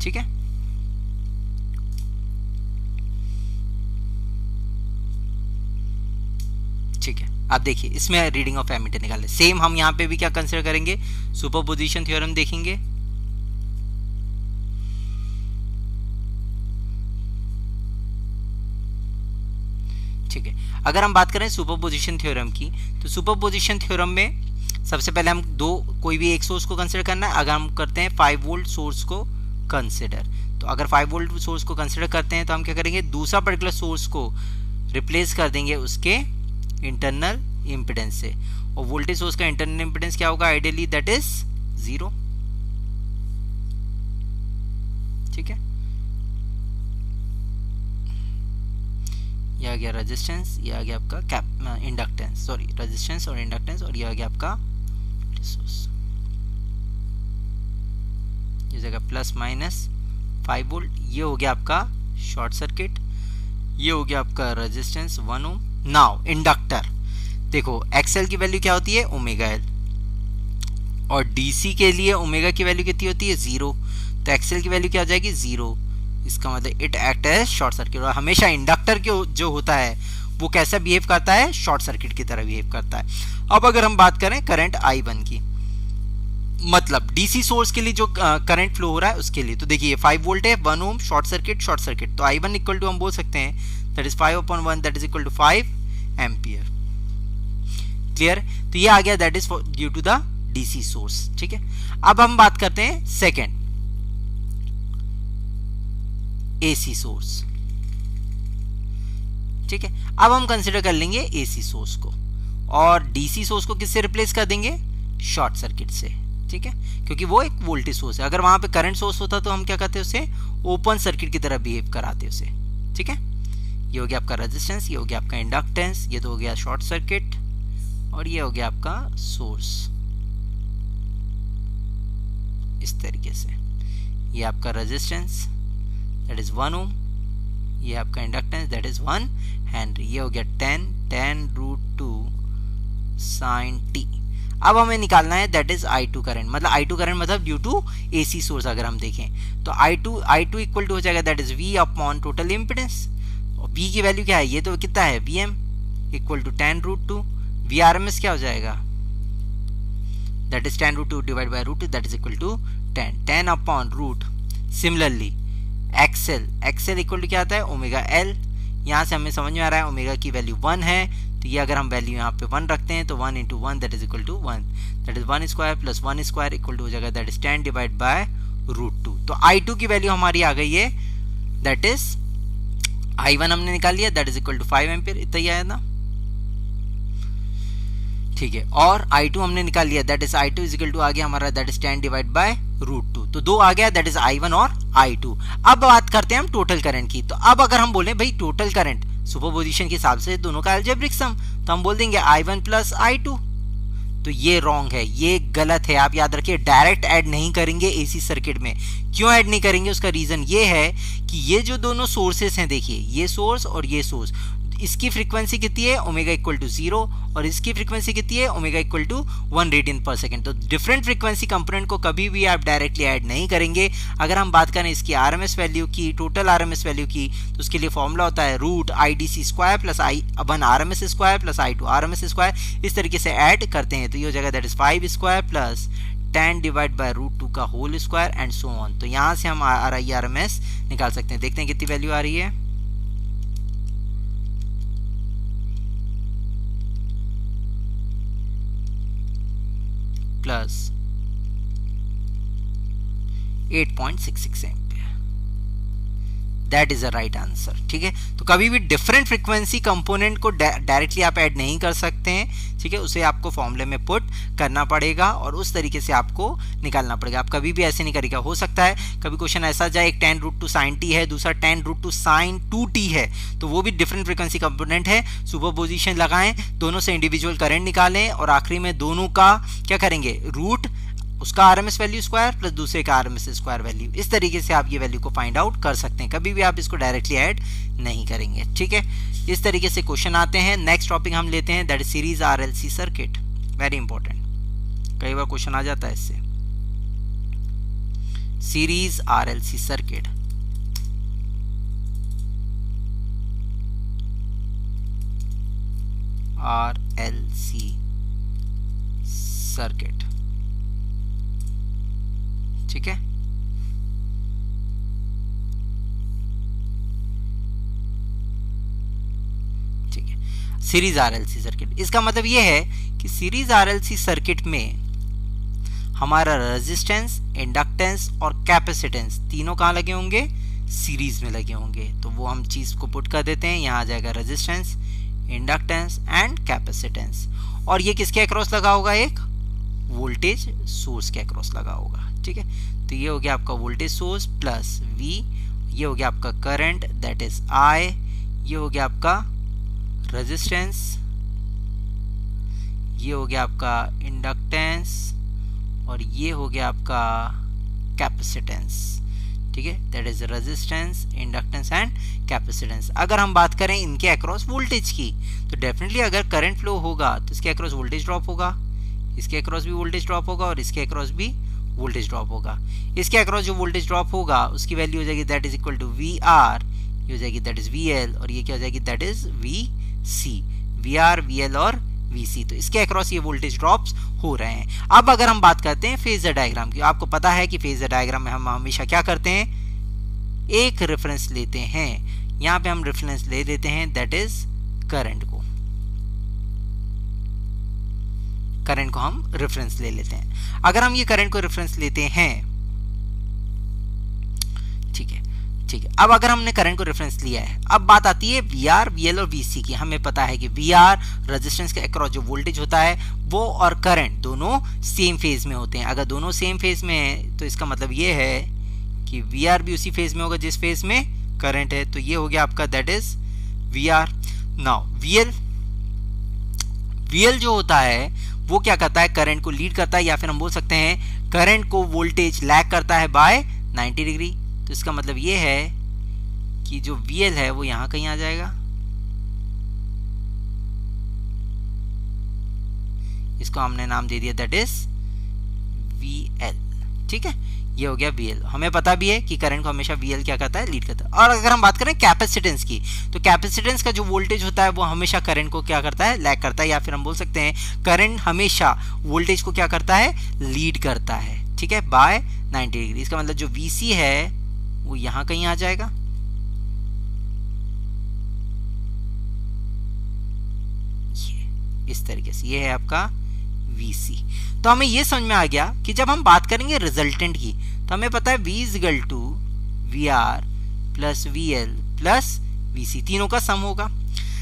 ठीक है, ठीक है, अब देखिए इसमें रीडिंग ऑफ एमीटर निकालने, सेम हम यहाँ पे भी क्या कंसीडर करेंगे, सुपरपोजिशन थ्योरम देखेंगे। ठीक है, अगर हम बात करें सुपरपोजिशन थ्योरम की, तो सुपरपोजिशन थ्योरम में सबसे पहले हम कोई भी एक सोर्स को कंसीडर करना है। अगर हम करते हैं 5 वोल्ट सोर्स को कंसीडर, तो अगर 5 वोल्ट सोर्स को कंसीडर करते हैं तो हम क्या करेंगे, दूसरा पर्टिकुलर सोर्स को रिप्लेस कर देंगे उसके इंटरनल इम्पिडेंस से, और वोल्टेज सोर्स का इंटरनल इम्पिडेंस क्या होगा, आइडियली दैट इज 0। ठीक है, यह आ गया रेजिस्टेंस, यह आ गया आपका इंडक्टेंस, सॉरी रेजिस्टेंस और इंडक्टेंस, और यह आ गया आपका सोर्स, ये जगह प्लस माइनस 5 वोल्ट, ये हो गया आपका शॉर्ट सर्किट, ये हो गया आपका रेजिस्टेंस 1 ओम। नाउ इंडक्टर देखो, एक्सएल की वैल्यू क्या होती है, ओमेगा एल, और डीसी के लिए ओमेगा की वैल्यू कितनी होती है, 0, तो एक्सएल की वैल्यू क्या हो जाएगी, 0। इसका मतलब it act as short circuit, और हमेशा इंडक्टर जो होता है वो कैसा बिहेव करता है, शॉर्ट सर्किट की तरह बिहेव करता है। अब अगर हम बात करें करंट I1 की, मतलब डीसी सोर्स के लिए जो करंट फ्लो हो रहा है उसके लिए, तो देखिए 5 वोल्ट है, 1 ओम, शॉर्ट सर्किट, तो I1 इक्वल टू हम बोल सकते हैं that is 5/1 that is equal to 5 ampere. Clear, तो ये आ गया that is due to the DC source. ठीक है, अब हम बात करते हैं सेकेंड एसी सोर्स। ठीक है, अब हम कंसिडर कर लेंगे एसी सोर्स को, और डीसी सोर्स को किससे रिप्लेस कर देंगे, शॉर्ट सर्किट से। ठीक है, क्योंकि वो एक वोल्टेज सोर्स है, अगर वहां पे करंट सोर्स होता तो हम क्या कहते हैं, उसे ओपन सर्किट की तरह बिहेव कराते उसे। ठीक है, ये हो गया आपका रेजिस्टेंस, ये हो गया आपका इंडक्टेंस, ये तो हो गया शॉर्ट सर्किट, और ये हो गया आपका सोर्स। इस तरीके से ये आपका रेजिस्टेंस दैट इज 1 ओम, ये आपका इंडक्टेंस दैट इज 1 हेनरी, ये हो गया 10√2 sin t। अब हमें निकालना है दैट इज I2 करंट, मतलब I2 करंट मतलब ड्यू टू एसी सोर्स। अगर हम देखें तो I2 इक्वल टू हो जाएगा that is V upon total impedance, और V की वैल्यू क्या है, ये तो कितना है, Vm इक्वल टू 10√2, VRMS क्या हो जाएगा, that is 10√2 divide by √2 that is equal to 10 upon root. Similarly XL equal to क्या आता है, ओमेगा एल। यहाँ से हमें समझ में आ रहा है ओमेगा की वैल्यू 1 है, तो ये अगर हम वैल्यू यहाँ पे 1 रखते हैं तो 1 into 1 that is equal to 1, that is 1 square plus 1 square equal to हो जाएगा दैट इज 10 डिवाइड बाय √2। तो I2 की वैल्यू हमारी आ गई है, दैट इज I1 हमने निकाल लिया, that is equal to 5 ampere, इतना ही आया ना। ठीक है, और I2 हमने निकाल लिया, that is I2 is equal to आ गया हमारा दैट इज 10 डिवाइड बाय √2, तो 2 आ गया, दैट इज I1 और I2। अब बात करते हैं हम टोटल करंट की, तो अब अगर हम बोले भाई टोटल करंट सुपरपोजिशन के हिसाब से दोनों का अलजेब्रिक सम, तो हम बोल देंगे I1 प्लस I2, तो ये रॉन्ग है, ये गलत है। आप याद रखिए, डायरेक्ट ऐड नहीं करेंगे एसी सर्किट में। क्यों ऐड नहीं करेंगे, उसका रीजन ये है कि ये जो दोनों सोर्सेस हैं, देखिए ये सोर्स और ये सोर्स, इसकी फ्रीक्वेंसी कितनी है, ओमेगा इक्वल टू 0, और इसकी फ्रीक्वेंसी कितनी है, omega equal to 1 radian per second. तो डिफरेंट फ्रीक्वेंसी कंपोनेंट को कभी भी आप डायरेक्टली ऐड नहीं करेंगे। अगर हम बात करें इसकी आरएमएस वैल्यू की, टोटल आरएमएस वैल्यू की, तो उसके लिए फॉर्मूला होता है root IDC square plus I1 RMS square plus I2 RMS square. इस तरीके से ऐड करते हैं तो ये हो जाएगा that is 5 square plus 10 divide by √2 का whole square and so on. तो यहाँ से हम RIRMS निकाल सकते हैं। देखते हैं कितनी वैल्यू आ रही है। Plus 8.66 ampere. That is the right answer. ठीक है, तो कभी भी डिफरेंट फ्रीक्वेंसी कंपोनेंट को डायरेक्टली आप ऐड नहीं कर सकते हैं। ठीक है, उसे आपको फॉर्मूले में पुट करना पड़ेगा और उस तरीके से आपको निकालना पड़ेगा। आप कभी भी ऐसे नहीं करेगा। हो सकता है कभी क्वेश्चन ऐसा जाए, एक tan root two sine t है, दूसरा tan root two sign 2t है, तो वो भी डिफरेंट फ्रीक्वेंसी कंपोनेंट है। सुपरपोजिशन लगाएं, दोनों से इंडिविजुअल करंट निकालें और आखिरी में दोनों का क्या करेंगे, रूट उसका आरएमएस वैल्यू स्क्वायर प्लस दूसरे का आरएमएस स्क्वायर वैल्यू। इस तरीके से आप ये वैल्यू को फाइंड आउट कर सकते हैं। कभी भी आप इसको डायरेक्टली ऐड नहीं करेंगे। ठीक है, इस तरीके से क्वेश्चन आते हैं। नेक्स्ट टॉपिक हम लेते हैं, that is series RLC circuit. Very important, कई बार क्वेश्चन आ जाता है इससे। Series RLC circuit, RLC circuit. ठीक है, ठीक है, सीरीज आरएलसी सर्किट, इसका मतलब यह है कि सीरीज आरएलसी सर्किट में हमारा रेजिस्टेंस, इंडक्टेंस और कैपेसिटेंस तीनों कहाँ लगे होंगे, सीरीज में लगे होंगे। तो वो हम चीज को पुट कर देते हैं, यहां आ जाएगा रेजिस्टेंस, इंडक्टेंस एंड कैपेसिटेंस। और ये किसके अक्रॉस लगा होगा, एक वोल्टेज सोर्स के अक्रॉस लगा होगा। ठीक है, तो ये हो गया आपका वोल्टेज सोर्स प्लस V, ये हो गया आपका करंट दैट इज I, ये हो गया आपका रेजिस्टेंस, ये हो गया आपका इंडक्टेंस और ये हो गया आपका कैपेसिटेंस। ठीक है, that is resistance, inductance and capacitance. अगर हम बात करें इनके अक्रॉस वोल्टेज की, तो डेफिनेटली अगर करंट फ्लो होगा तो इसके अक्रॉस वोल्टेज ड्रॉप होगा, इसके अक्रॉस भी वोल्टेज ड्रॉप होगा और इसके अक्रॉस भी वोल्टेज ड्रॉप होगा। इसके अक्रॉस जो वोल्टेज ड्रॉप होगा उसकी वैल्यू हो जाएगी that is equal to VR, ये हो जाएगी दैट इज VL और ये क्या हो जाएगी that is VC। VR, VL और VC, तो इसके अक्रॉस ये वोल्टेज ड्रॉप्स हो रहे हैं। अब अगर हम बात करते हैं फेजर डायग्राम की, आपको पता है कि फेजर डायग्राम में हम हमेशा क्या करते हैं, एक रेफरेंस लेते हैं। यहाँ पे हम रेफरेंस ले लेते हैं दैट इज करंट को, करंट को हम रेफरेंस ले लेते हैं। अगर हम ये करंट को रेफरेंस लेते हैं, ठीक है, ठीक है, अब अगर हमने करंट को रेफरेंस लिया है, अब बात आती है VR, VL और VC की। हमें पता है कि VR रेजिस्टेंस के अक्रॉस जो वोल्टेज होता है वो और करंट दोनों सेम फेज में होते हैं। अगर दोनों सेम फेज में है तो इसका मतलब ये है कि VR भी उसी फेज में होगा जिस फेज में करंट है। तो ये हो गया आपका that is VR। Now VL जो होता है वो क्या करता है, करंट को लीड करता है, या फिर हम बोल सकते हैं करंट को वोल्टेज लैग करता है बाय 90 डिग्री। तो इसका मतलब ये है कि जो VL है वो यहां कहीं आ जाएगा, इसको हमने नाम दे दिया दैट इज VL। ठीक है, ये हो गया VL। हमें पता भी है कि करंट को हमेशा VL क्या करता है, लीड करता है। और अगर हम बात करें कैपेसिटेंस की, तो कैपेसिटेंस का जो वोल्टेज होता है वो हमेशा करंट को क्या करता है, लैग करता है, या फिर हम बोल सकते हैं करंट हमेशा वोल्टेज को क्या करता है, लीड करता है। ठीक है, बाय 90 डिग्री। इसका मतलब जो VC है वो यहां कहीं आ जाएगा, ये इस तरीके से, ये है आपका VC। तो हमें ये समझ में आ गया कि जब हम बात करेंगे रिजल्टेंट की, तो हमें पता है V is equal to VR plus VL plus VC, तीनों का सम होगा।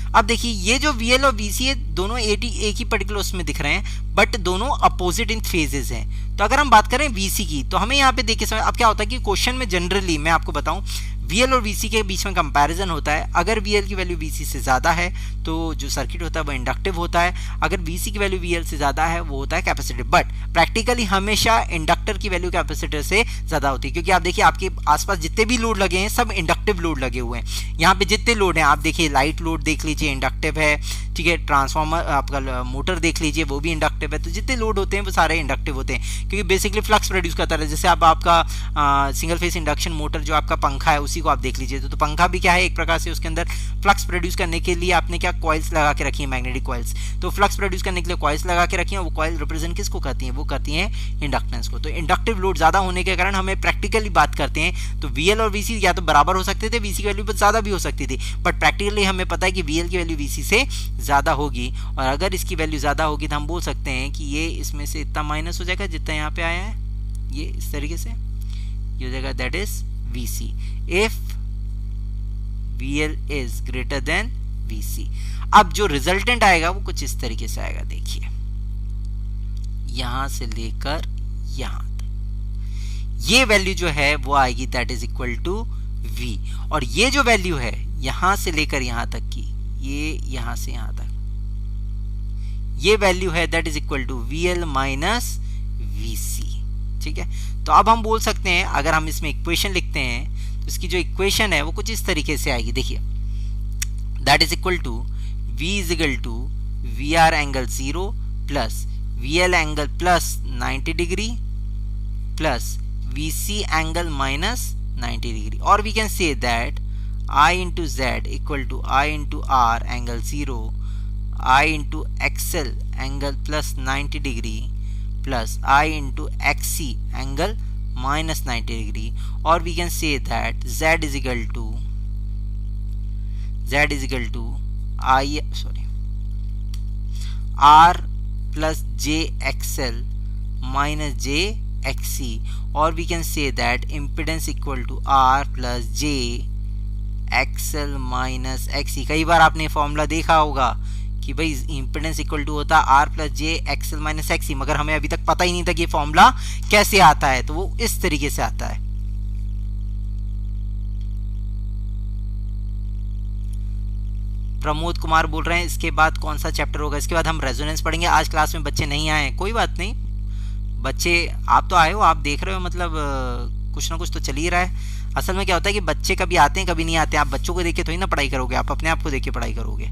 अब देखिए ये जो VL और VC है दोनों एक ही पर्टिकुलर उसमें दिख रहे हैं, बट दोनों अपोजिट इन फेजेस हैं। तो अगर हम बात करें VC की, तो हमें यहाँ पे देखिए समझ, अब क्या होता है कि क्वेश्चन में जनरली मैं आपको बताऊं VL और VC के बीच में कंपैरिजन होता है। अगर VL की वैल्यू VC से ज़्यादा है तो जो सर्किट होता है वो इंडक्टिव होता है, अगर VC की वैल्यू VL से ज़्यादा है वो होता है कैपेसिटिव। बट प्रैक्टिकली हमेशा इंडक्टर की वैल्यू कैपेसिटर से ज़्यादा होती है, क्योंकि आप देखिए आपके आसपास जितने भी लोड लगे हैं सब इंडक्टिव लोड लगे हुए हैं। यहाँ पे जितने लोड हैं आप देखिए, लाइट लोड देख लीजिए इंडक्टिव है, ठीक है, ट्रांसफार्मर आपका मोटर देख लीजिए वो भी इंडक्टिव है। तो जितने लोड होते हैं वो सारे इंडक्टिव होते हैं, क्योंकि बेसिकली फ्लक्स प्रोड्यूस करता है। जैसे आप आपका सिंगल फेस इंडक्शन मोटर जो आपका पंखा है उसी को आप देख लीजिए, तो पंखा भी क्या है, एक प्रकार से उसके अंदर फ्लक्स प्रोड्यूस करने के लिए आपने क्या कॉइल्स लगा के रखी है, मैग्नेटिक कॉइल्स। तो फ्लक्स प्रोड्यूस करने के लिए कॉइल्स लगा के रखी है, वो कॉइल रिप्रेजेंट किसको करती हैं, वो करती हैं इंडक्टेंस को। तो इंडक्टिव लोड ज्यादा होने के कारण हमें प्रैक्टिकली बात करते हैं तो VL और VC या तो बराबर हो सकते थे, VC की वैल्यू ज्यादा भी हो सकती थी, बट प्रैक्टिकली हमें पता है कि VL की वैल्यू VC से ज्यादा होगी। और अगर इसकी वैल्यू ज्यादा होगी तो हम बोल सकते हैं कि ये इसमें से इतना माइनस हो जाएगा जितना यहाँ पे आया है, ये इस तरीके से ये हो जाएगा that is VC। If VL is greater than VC। अब जो रिजल्टेंट आएगा वो कुछ इस तरीके से आएगा, देखिए यहां से लेकर यहां तक ये वैल्यू जो है वो आएगी that is equal to V, और ये जो वैल्यू है यहां से लेकर यहां तक की, ये यहां से यहां तक ये वैल्यू है that is equal to VL minus VC। ठीक है, तो अब हम बोल सकते हैं अगर हम इसमें इक्वेशन लिखते हैं तो इसकी जो इक्वेशन है वो कुछ इस तरीके से आएगी, देखिए that is equal to V is equal to VR angle 0 plus VL angle plus 90 degree plus VC angle minus 90 degree, और we can say that I into Z equal to I into R angle 0, I into XL angle plus 90 degree plus I into XC angle minus 90 degree, और we can say that Z is equal to R plus JXL minus JXC, और we can say that impedance equal to R plus JXL minus XC। कई बार आपने formula देखा होगा कि भाई impedance equal to होता है R plus JXL minus XC, मगर हमें अभी तक पता ही नहीं था कि ये फॉर्मूला कैसे आता है, तो वो इस तरीके से आता है। प्रमोद कुमार बोल रहे हैं इसके बाद कौन सा चैप्टर होगा, इसके बाद हम रेजोनेंस पढ़ेंगे। आज क्लास में बच्चे नहीं आए, कोई बात नहीं, बच्चे आप तो आए हो, आप देख रहे हो, मतलब कुछ ना कुछ तो चल ही रहा है। असल में क्या होता है कि बच्चे कभी आते हैं कभी नहीं आते, आप बच्चों को देख के थोड़ी ना पढ़ाई करोगे, आप अपने आप को देख के पढ़ाई करोगे।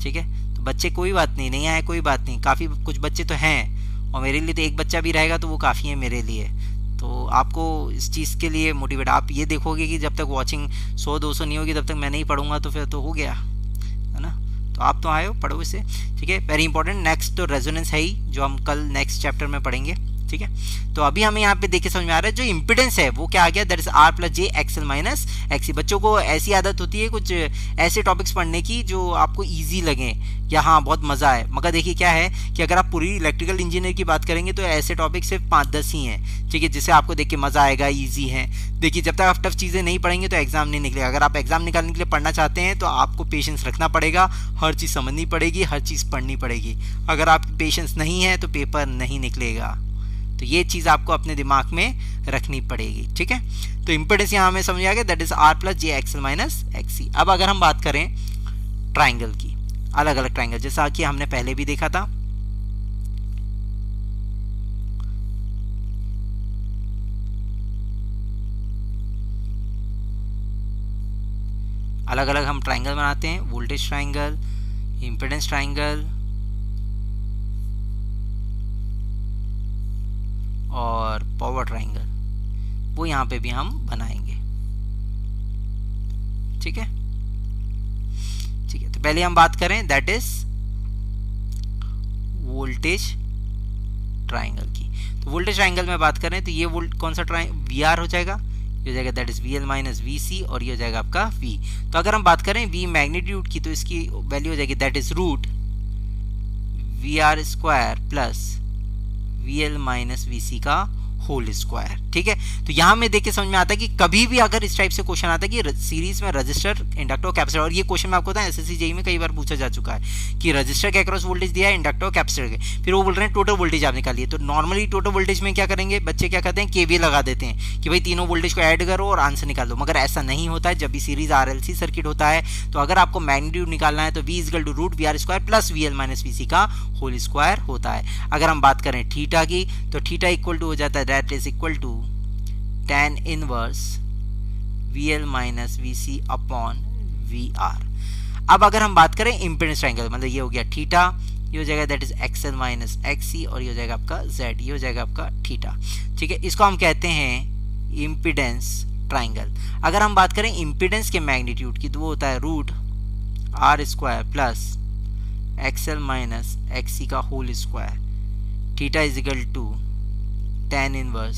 ठीक है, तो बच्चे कोई बात नहीं आए, कोई बात नहीं, काफ़ी कुछ बच्चे तो हैं, और मेरे लिए तो एक बच्चा भी रहेगा तो वो काफ़ी है मेरे लिए। तो आपको इस चीज़ के लिए मोटिवेट, आप ये देखोगे कि जब तक वॉचिंग 100-200 नहीं होगी तब तक मैं नहीं पढ़ूंगा, तो फिर तो हो गया है ना। तो आप तो आए हो, पढ़ो इसे। ठीक है, वेरी इंपॉर्टेंट। नेक्स्ट तो रेजोनेंस है ही, जो हम कल नेक्स्ट चैप्टर में पढ़ेंगे। ठीक है, तो अभी हमें यहाँ पे देख के समझ में आ रहा है जो इम्पिडेंस है वो क्या आ गया, that is R plus JXL minus XC। बच्चों को ऐसी आदत होती है कुछ ऐसे टॉपिक्स पढ़ने की जो आपको इजी लगे या हाँ बहुत मज़ा है, मगर देखिए क्या है कि अगर आप पूरी इलेक्ट्रिकल इंजीनियर की बात करेंगे तो ऐसे टॉपिक सिर्फ 5-10 ही हैं। ठीक है, जिससे आपको देख के मज़ा आएगा, ईजी है। देखिए जब तक आप टफ चीज़ें नहीं पढ़ेंगे तो एग्जाम नहीं निकलेगा। अगर आप एग्जाम निकालने के लिए पढ़ना चाहते हैं तो आपको पेशेंस रखना पड़ेगा, हर चीज़ समझनी पड़ेगी, हर चीज़ पढ़नी पड़ेगी। अगर आप पेशेंस नहीं है तो पेपर नहीं निकलेगा। तो ये चीज़ आपको अपने दिमाग में रखनी पड़ेगी। ठीक है, तो इम्पिडेंस यहाँ हमें समझ आ गया, that is R plus JXL minus XC। अब अगर हम बात करें ट्राइंगल की, अलग अलग ट्राइंगल, जैसा कि हमने पहले भी देखा था, अलग अलग हम ट्राइंगल बनाते हैं, वोल्टेज ट्राइंगल, इम्पिडेंस ट्राइंगल और पावर ट्राइंगल, वो यहाँ पे भी हम बनाएंगे। ठीक है, ठीक है, तो पहले हम बात करें दैट इज वोल्टेज ट्राइंगल की। तो वोल्टेज ट्राइंगल में बात करें तो ये कौन सा VR हो जाएगा, ये हो जाएगा that is VL minus VC, और ये हो जाएगा आपका V। तो अगर हम बात करें V मैग्नीट्यूड की तो इसकी वैल्यू हो जाएगी that is root VR square plus VL minus VC का होल स्क्वायर। ठीक है, तो यहाँ में देख के समझ में आता है कि कभी भी अगर इस टाइप से क्वेश्चन आता है कि सीरीज में रजिस्टर, इंडक्टर, कैपेसिटर, और ये क्वेश्चन में आपको पता है SSC JEE में कई बार पूछा जा चुका है कि रजिस्टर के अक्रॉस वोल्टेज दिया है, इंडक्टर, कैपेसिटर के, फिर वो बोल रहे हैं टोटल वोल्टेज आप निकालिए। तो नॉर्मली टोटल वोल्टेज में क्या करेंगे बच्चे, क्या करते हैं KVL लगा देते हैं कि भाई तीनों वोल्टेज को ऐड करो और आंसर निकाल दो, मगर ऐसा नहीं होता है। जब भी सीरीज RLC सर्किट होता है तो अगर आपको मैग्नीट्यूड निकालना है तो V equal to root VR square plus VL minus VC का होल स्क्वायर होता है। अगर हम बात करें थीटा की तो थीटा इक्वल टू हो जाता है that is equal to tan inverse VL minus VC upon VR। अब अगर हम बात करें इम्पिडेंस ट्राइंगल, मतलब ये हो गया थीटा, ये हो जाएगा that is XL minus XC, और ये हो जाएगा आपका Z, ये हो जाएगा आपका थीटा। ठीक है, इसको हम कहते हैं इम्पिडेंस ट्राइंगल। अगर हम बात करें इम्पिडेंस के मैग्नीट्यूड की तो वो होता है root R square plus XL minus XC का whole square. Theta is equal to tan inverse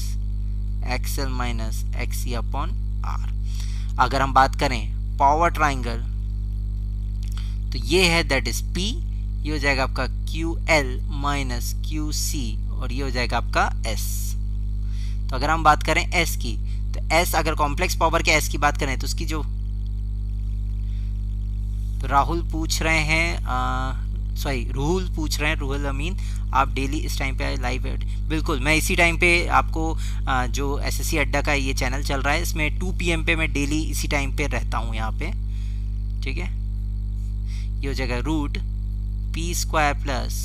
XL minus XC upon R। अगर हम बात करें पावर ट्राइंगल तो ये है दैट इज P, ये हो जाएगा आपका QL माइनस QC, और ये हो जाएगा आपका S। तो अगर हम बात करें S की तो S, अगर कॉम्प्लेक्स पावर के S की बात करें तो उसकी जो राहुल पूछ रहे हैं, सॉरी रूहुल पूछ रहे हैं, रूहुल अमीन, आप डेली इस टाइम पे लाइव है? बिल्कुल, मैं इसी टाइम पे आपको जो एसएससी अड्डा का ये चैनल चल रहा है इसमें 2 PM पे मैं डेली इसी टाइम पे रहता हूँ यहाँ पे, ठीक है। ये हो जाएगा root P square plus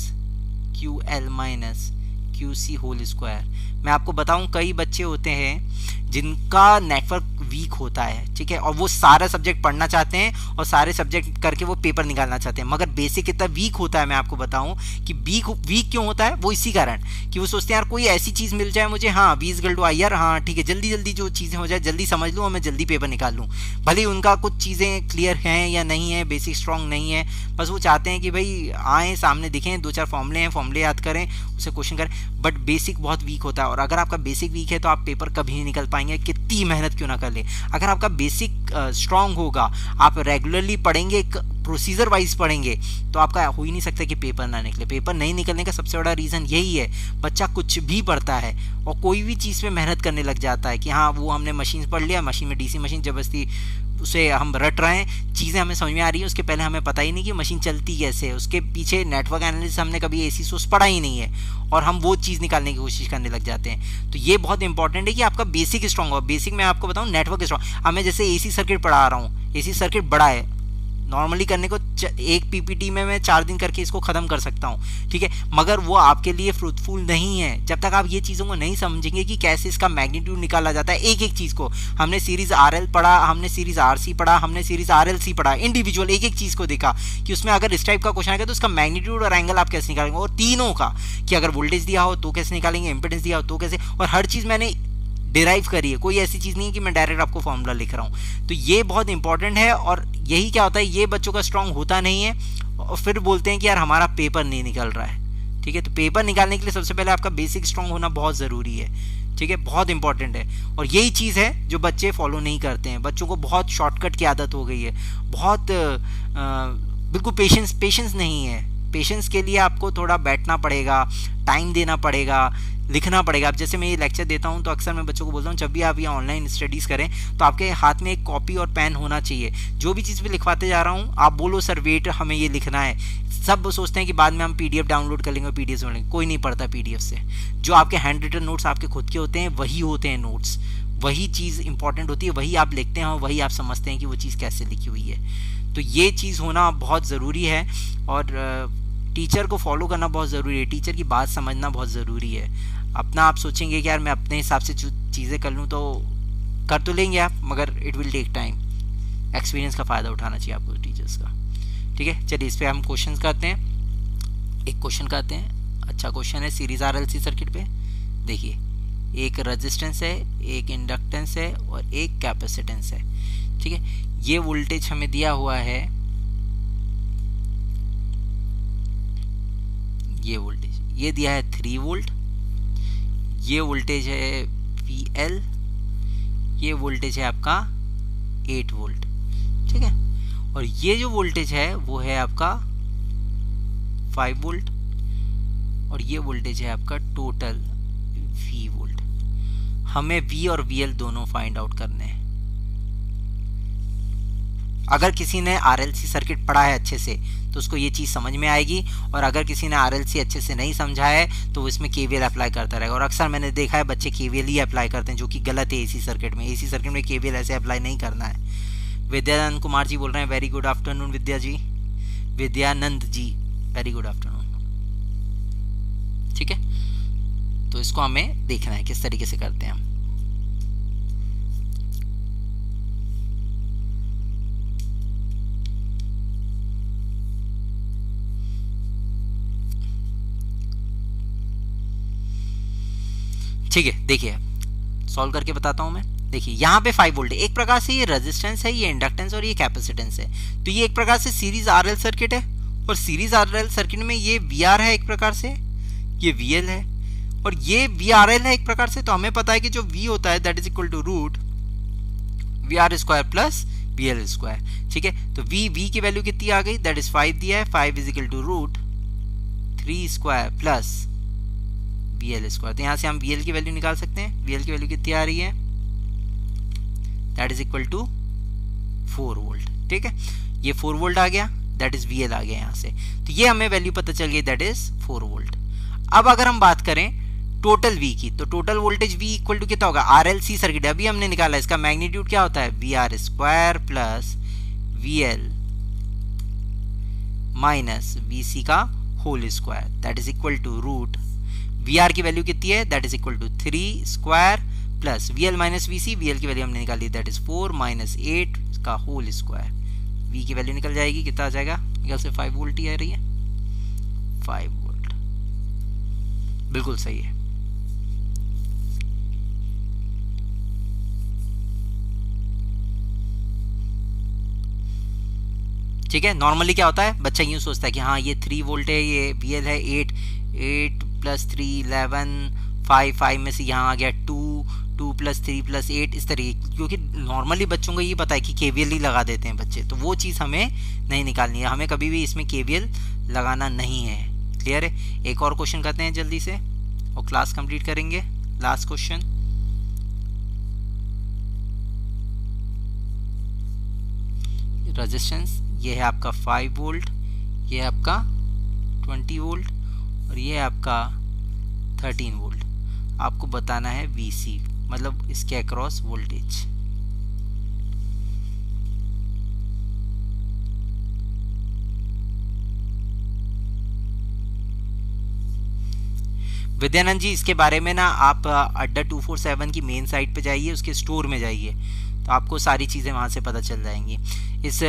Q L minus Q C whole square. मैं आपको बताऊं कई बच्चे होते हैं जिनका नेटवर्क वीक होता है, ठीक है, और वो सारा सब्जेक्ट पढ़ना चाहते हैं और सारे सब्जेक्ट करके वो पेपर निकालना चाहते हैं, मगर बेसिक इतना वीक होता है। मैं आपको बताऊं कि वीक क्यों होता है, वो इसी कारण कि वो सोचते हैं यार कोई ऐसी चीज़ मिल जाए मुझे, हाँ 20 गल टू आई यार, हाँ ठीक है, जल्दी जल्दी जो चीज़ें हो जाए जल्दी समझ लूँ और मैं जल्दी पेपर निकाल लूँ। भले ही उनका कुछ चीज़ें क्लियर हैं या नहीं है, बेसिक स्ट्रॉन्ग नहीं है, बस वो चाहते हैं कि भाई आएँ सामने दिखें, 2-4 फॉर्मूले हैं, फॉर्मूले याद करें, उसे क्वेश्चन करें, बट बेसिक बहुत वीक होता है। और अगर आपका बेसिक वीक है तो आप पेपर कभी नहीं निकल पाएंगे, कितनी मेहनत क्यों ना कर ले। अगर आपका बेसिक स्ट्रांग होगा, आप रेगुलरली पढ़ेंगे, प्रोसीजर वाइज पढ़ेंगे, तो आपका हो ही नहीं सकता कि पेपर ना निकले। पेपर नहीं निकलने का सबसे बड़ा रीज़न यही है, बच्चा कुछ भी पढ़ता है और कोई भी चीज़ पे मेहनत करने लग जाता है कि हाँ वो हमने मशीन पढ़ लिया, मशीन में डीसी मशीन जबरदस्ती उसे हम रट रहे हैं, चीज़ें हमें समझ में आ रही है, उसके पहले हमें पता ही नहीं कि मशीन चलती कैसे है, उसके पीछे नेटवर्क एनालिसिस हमने कभी एसी सोर्स पढ़ा ही नहीं है और हम वो चीज़ निकालने की कोशिश करने लग जाते हैं। तो ये बहुत इंपॉर्टेंट है कि आपका बेसिक स्ट्रॉन्ग हो। बेसिक मैं आपको बताऊँ, नेटवर्क स्ट्रॉन्ग। अब मैं जैसे एसी सर्किट पढ़ा रहा हूँ, एसी सर्किट बड़ा है, नॉर्मली करने को एक पीपीटी में मैं 4 दिन करके इसको ख़त्म कर सकता हूँ, ठीक है, मगर वो आपके लिए फ्रूटफुल नहीं है जब तक आप ये चीज़ों को नहीं समझेंगे कि कैसे इसका मैग्नीट्यूड निकाला जाता है। एक एक चीज़ को हमने सीरीज़ आरएल पढ़ा, हमने सीरीज़ आरसी पढ़ा, हमने सीरीज़ आरएलसी पढ़ा, इंडिविजुअल एक एक चीज़ को देखा कि उसमें अगर इस टाइप का क्वेश्चन आएगा तो उसका मैग्नीट्यूड और एंगल आप कैसे निकालेंगे, और तीनों का कि अगर वोल्टेज दिया हो तो कैसे निकालेंगे, इंपेडेंस दिया हो तो कैसे, और हर चीज़ मैंने डिराइव करी है। कोई ऐसी चीज़ नहीं है कि मैं डायरेक्ट आपको फॉर्मूला लिख रहा हूँ। तो ये बहुत इंपॉर्टेंट है और यही क्या होता है, ये बच्चों का स्ट्रांग होता नहीं है और फिर बोलते हैं कि यार हमारा पेपर नहीं निकल रहा है, ठीक है। तो पेपर निकालने के लिए सबसे पहले आपका बेसिक स्ट्रांग होना बहुत ज़रूरी है, ठीक है, बहुत इंपॉर्टेंट है। और यही चीज़ है जो बच्चे फॉलो नहीं करते हैं। बच्चों को बहुत शॉर्टकट की आदत हो गई है, बहुत बिल्कुल पेशेंस नहीं है। पेशेंस के लिए आपको थोड़ा बैठना पड़ेगा, टाइम देना पड़ेगा, लिखना पड़ेगा। अब जैसे मैं ये लेक्चर देता हूँ तो अक्सर मैं बच्चों को बोलता हूँ जब भी आप ये ऑनलाइन स्टडीज़ करें तो आपके हाथ में एक कॉपी और पेन होना चाहिए। जो भी चीज़ पे लिखवाते जा रहा हूँ आप बोलो सर वेट हमें ये लिखना है। सब सोचते हैं कि बाद में हम पीडीएफ डाउनलोड कर लेंगे, पीडीएफ से लेंगे। कोई नहीं पढ़ता पीडीएफ से। जो आपके हैंड रिटन नोट्स आपके खुद के होते हैं वही होते हैं नोट्स, वही चीज़ इंपॉर्टेंट होती है, वही आप लिखते हैं और वही आप समझते हैं कि वो चीज़ कैसे लिखी हुई है। तो ये चीज़ होना बहुत ज़रूरी है और टीचर को फॉलो करना बहुत ज़रूरी है, टीचर की बात समझना बहुत ज़रूरी है। अपना आप सोचेंगे कि यार मैं अपने हिसाब से चीज़ें कर लूँ तो कर तो लेंगे आप, मगर it will take time. Experience का फ़ायदा उठाना चाहिए आपको टीचर्स का, ठीक है। चलिए इस पर हम क्वेश्चन करते हैं। एक क्वेश्चन करते हैं, अच्छा क्वेश्चन है सीरीज आरएलसी सर्किट पे। देखिए एक रेजिस्टेंस है, एक इंडक्टेंस है और एक कैपेसिटेंस है, ठीक है। ये वोल्टेज हमें दिया हुआ है, ये वोल्टेज ये दिया है 3 वोल्ट, ये वोल्टेज है VL, ये वोल्टेज है आपका 8 वोल्ट, ठीक है। और ये जो वोल्टेज है वो है आपका 5 वोल्ट और ये वोल्टेज है आपका टोटल V वोल्ट। हमें V और VL दोनों फाइंड आउट करने हैं। अगर किसी ने RLC सर्किट पढ़ा है अच्छे से तो उसको ये चीज़ समझ में आएगी, और अगर किसी ने RLC अच्छे से नहीं समझा है तो वो इसमें KVL अप्लाई करता रहेगा। और अक्सर मैंने देखा है बच्चे KVL ही अप्लाई करते हैं, जो कि गलत है। एसी सर्किट में KVL ऐसे अप्लाई नहीं करना है। विद्यानंद कुमार जी बोल रहे हैं, वेरी गुड आफ्टरनून विद्या जी, विद्यानंद जी वेरी गुड आफ्टरनून, ठीक है। तो इसको हमें देखना है किस तरीके से करते हैं हम। ठीक है, देखिए सॉल्व करके बताता हूं मैं। देखिए यहाँ पे 5 वोल्ट है, एक प्रकार से ये रेजिस्टेंस है, ये इंडक्टेंस और ये कैपेसिटेंस है। तो ये एक प्रकार से सीरीज आरएल सर्किट है और सीरीज आरएल सर्किट में ये वीआर है एक प्रकार से, ये वीएल है और ये वीआरएल है एक प्रकार से। तो हमें पता है कि जो वी होता है that is equal to root V square plus VL square, ठीक है। तो वी की वैल्यू कितनी आ गई, दैट इज 5 दिया है, 5 is equal to root 3 square plus VL square. तो यहाँ से हम VL की वैल्यू निकाल सकते हैं। VL की वैल्यू कितनी आ रही है, that is equal to 4 volt, ठीक है। ये 4 वोल्ट आ गया, दैट इज VL आ गया यहाँ से, तो ये हमें वैल्यू पता चल गई, दैट इज 4 वोल्ट। अब अगर हम बात करें टोटल V की, तो total voltage V equal to कितना होगा, RLC सर्किट अभी हमने निकाला, इसका मैग्नीट्यूड क्या होता है, VR square plus VL minus VC का whole square, that is equal to root VR की वैल्यू कितनी है, that is equal to 3 square plus VL minus VC, VL की वैल्यू हमने निकाली, दैट इज 4 माइनस 8 का होल स्क्वायर, V की value निकल जाएगी, कितना आ जाएगा, यहाँ से 5 वोल्ट ही आ रही है, 5 वोल्ट, बिल्कुल सही है। ठीक है, नॉर्मली क्या होता है, बच्चा यूँ सोचता है कि हाँ ये 3 वोल्ट है, ये VL है 8 प्लस 3 11 5 में से यहाँ आ गया 2 प्लस 3 प्लस 8 इस तरीके, क्योंकि नॉर्मली बच्चों को ये पता है कि KVL ही लगा देते हैं बच्चे, तो वो चीज़ हमें नहीं निकालनी है, हमें कभी भी इसमें KVL लगाना नहीं है। क्लियर है, एक और क्वेश्चन करते हैं जल्दी से और क्लास कंप्लीट करेंगे। लास्ट क्वेश्चन, रेजिस्टेंस ये है आपका 5 वोल्ट, ये है आपका 20 वोल्ट और ये है आपका 13 वोल्ट, आपको बताना है VC मतलब इसके अक्रॉस वोल्टेज। विद्यानंद जी इसके बारे में ना आप अड्डा 247 की मेन साइट पे जाइए, उसके स्टोर में जाइए, तो आपको सारी चीज़ें वहाँ से पता चल जाएंगी। इस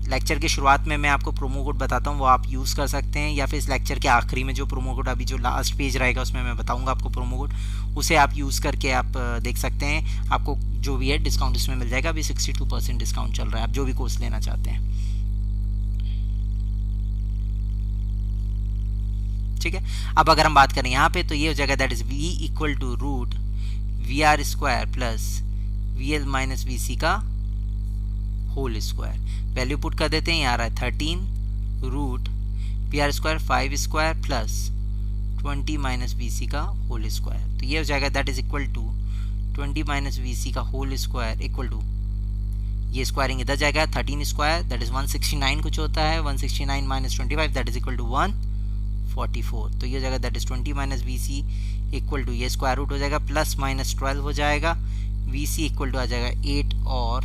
लेक्चर के शुरुआत में मैं आपको प्रोमो कोड बताता हूँ, वो आप यूज़ कर सकते हैं, या फिर इस लेक्चर के आखिरी में जो प्रोमो कोड अभी जो लास्ट पेज रहेगा उसमें मैं बताऊँगा आपको प्रोमो कोड, उसे आप यूज़ करके आप देख सकते हैं, आपको जो भी है डिस्काउंट इसमें मिल जाएगा। अभी 62% डिस्काउंट चल रहा है, आप जो भी कोर्स लेना चाहते हैं। ठीक है, अब अगर हम बात करें यहाँ पे तो ये हो जाएगा, that is V equal to root VR square plus VL minus VC का होल स्क्वायर, वैल्यू पुट कर देते हैं, यहाँ आ रहा है 13 root VR square 5 square plus 20 minus VC का होल स्क्वायर, तो ये हो जाएगा that is equal to 20 minus VC का होल स्क्वायर इक्वल टू, ये स्क्वायरिंग इधर जाएगा 13 स्क्वायर दैट इज 169 कुछ होता है, 169 minus 25 that is equal to 144, तो ये हो जाएगा that is 20 minus VC equal to, ये स्क्वायर रूट हो जाएगा प्लस माइनस 12 हो जाएगा, VC इक्वल टू आ जाएगा 8 और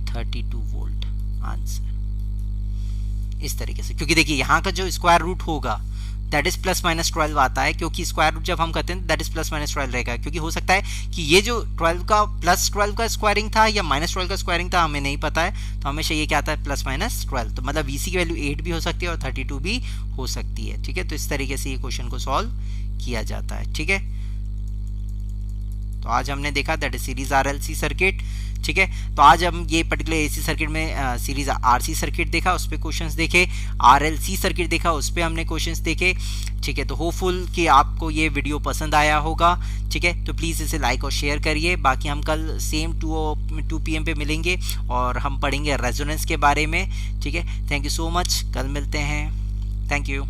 32 वोल्ट आंसर। इस तरीके से, क्योंकि देखिए यहाँ का जो स्क्वायर रूट होगा दैट इज प्लस माइनस 12 आता है, क्योंकि स्क्वायर रूट जब हम करते हैं दैट इज प्लस माइनस 12 रहेगा, क्योंकि हो सकता है कि ये जो 12 का प्लस 12 का स्क्वायरिंग था या माइनस 12 का स्क्वायरिंग था, हमें नहीं पता है, तो हमेशा ये क्या आता है प्लस माइनस 12, तो मतलब VC की वैल्यू 8 भी हो सकती है और 32 भी हो सकती है। ठीक है, तो इस तरीके से ये क्वेश्चन को सॉल्व किया जाता है। ठीक है, तो आज हमने देखा that is series RLC circuit. ठीक है, तो आज हम ये पर्टिकुलर AC सर्किट में सीरीज RC सर्किट देखा, उस पर क्वेश्चंस देखे, RLC सर्किट देखा, उस पर हमने क्वेश्चंस देखे। ठीक है, तो होपफुल कि आपको ये वीडियो पसंद आया होगा। ठीक है, तो प्लीज़ इसे लाइक और शेयर करिए। बाकी हम कल सेम 2 PM पे मिलेंगे और हम पढ़ेंगे रेजोनेंस के बारे में। ठीक है, थैंक यू सो मच, कल मिलते हैं, थैंक यू।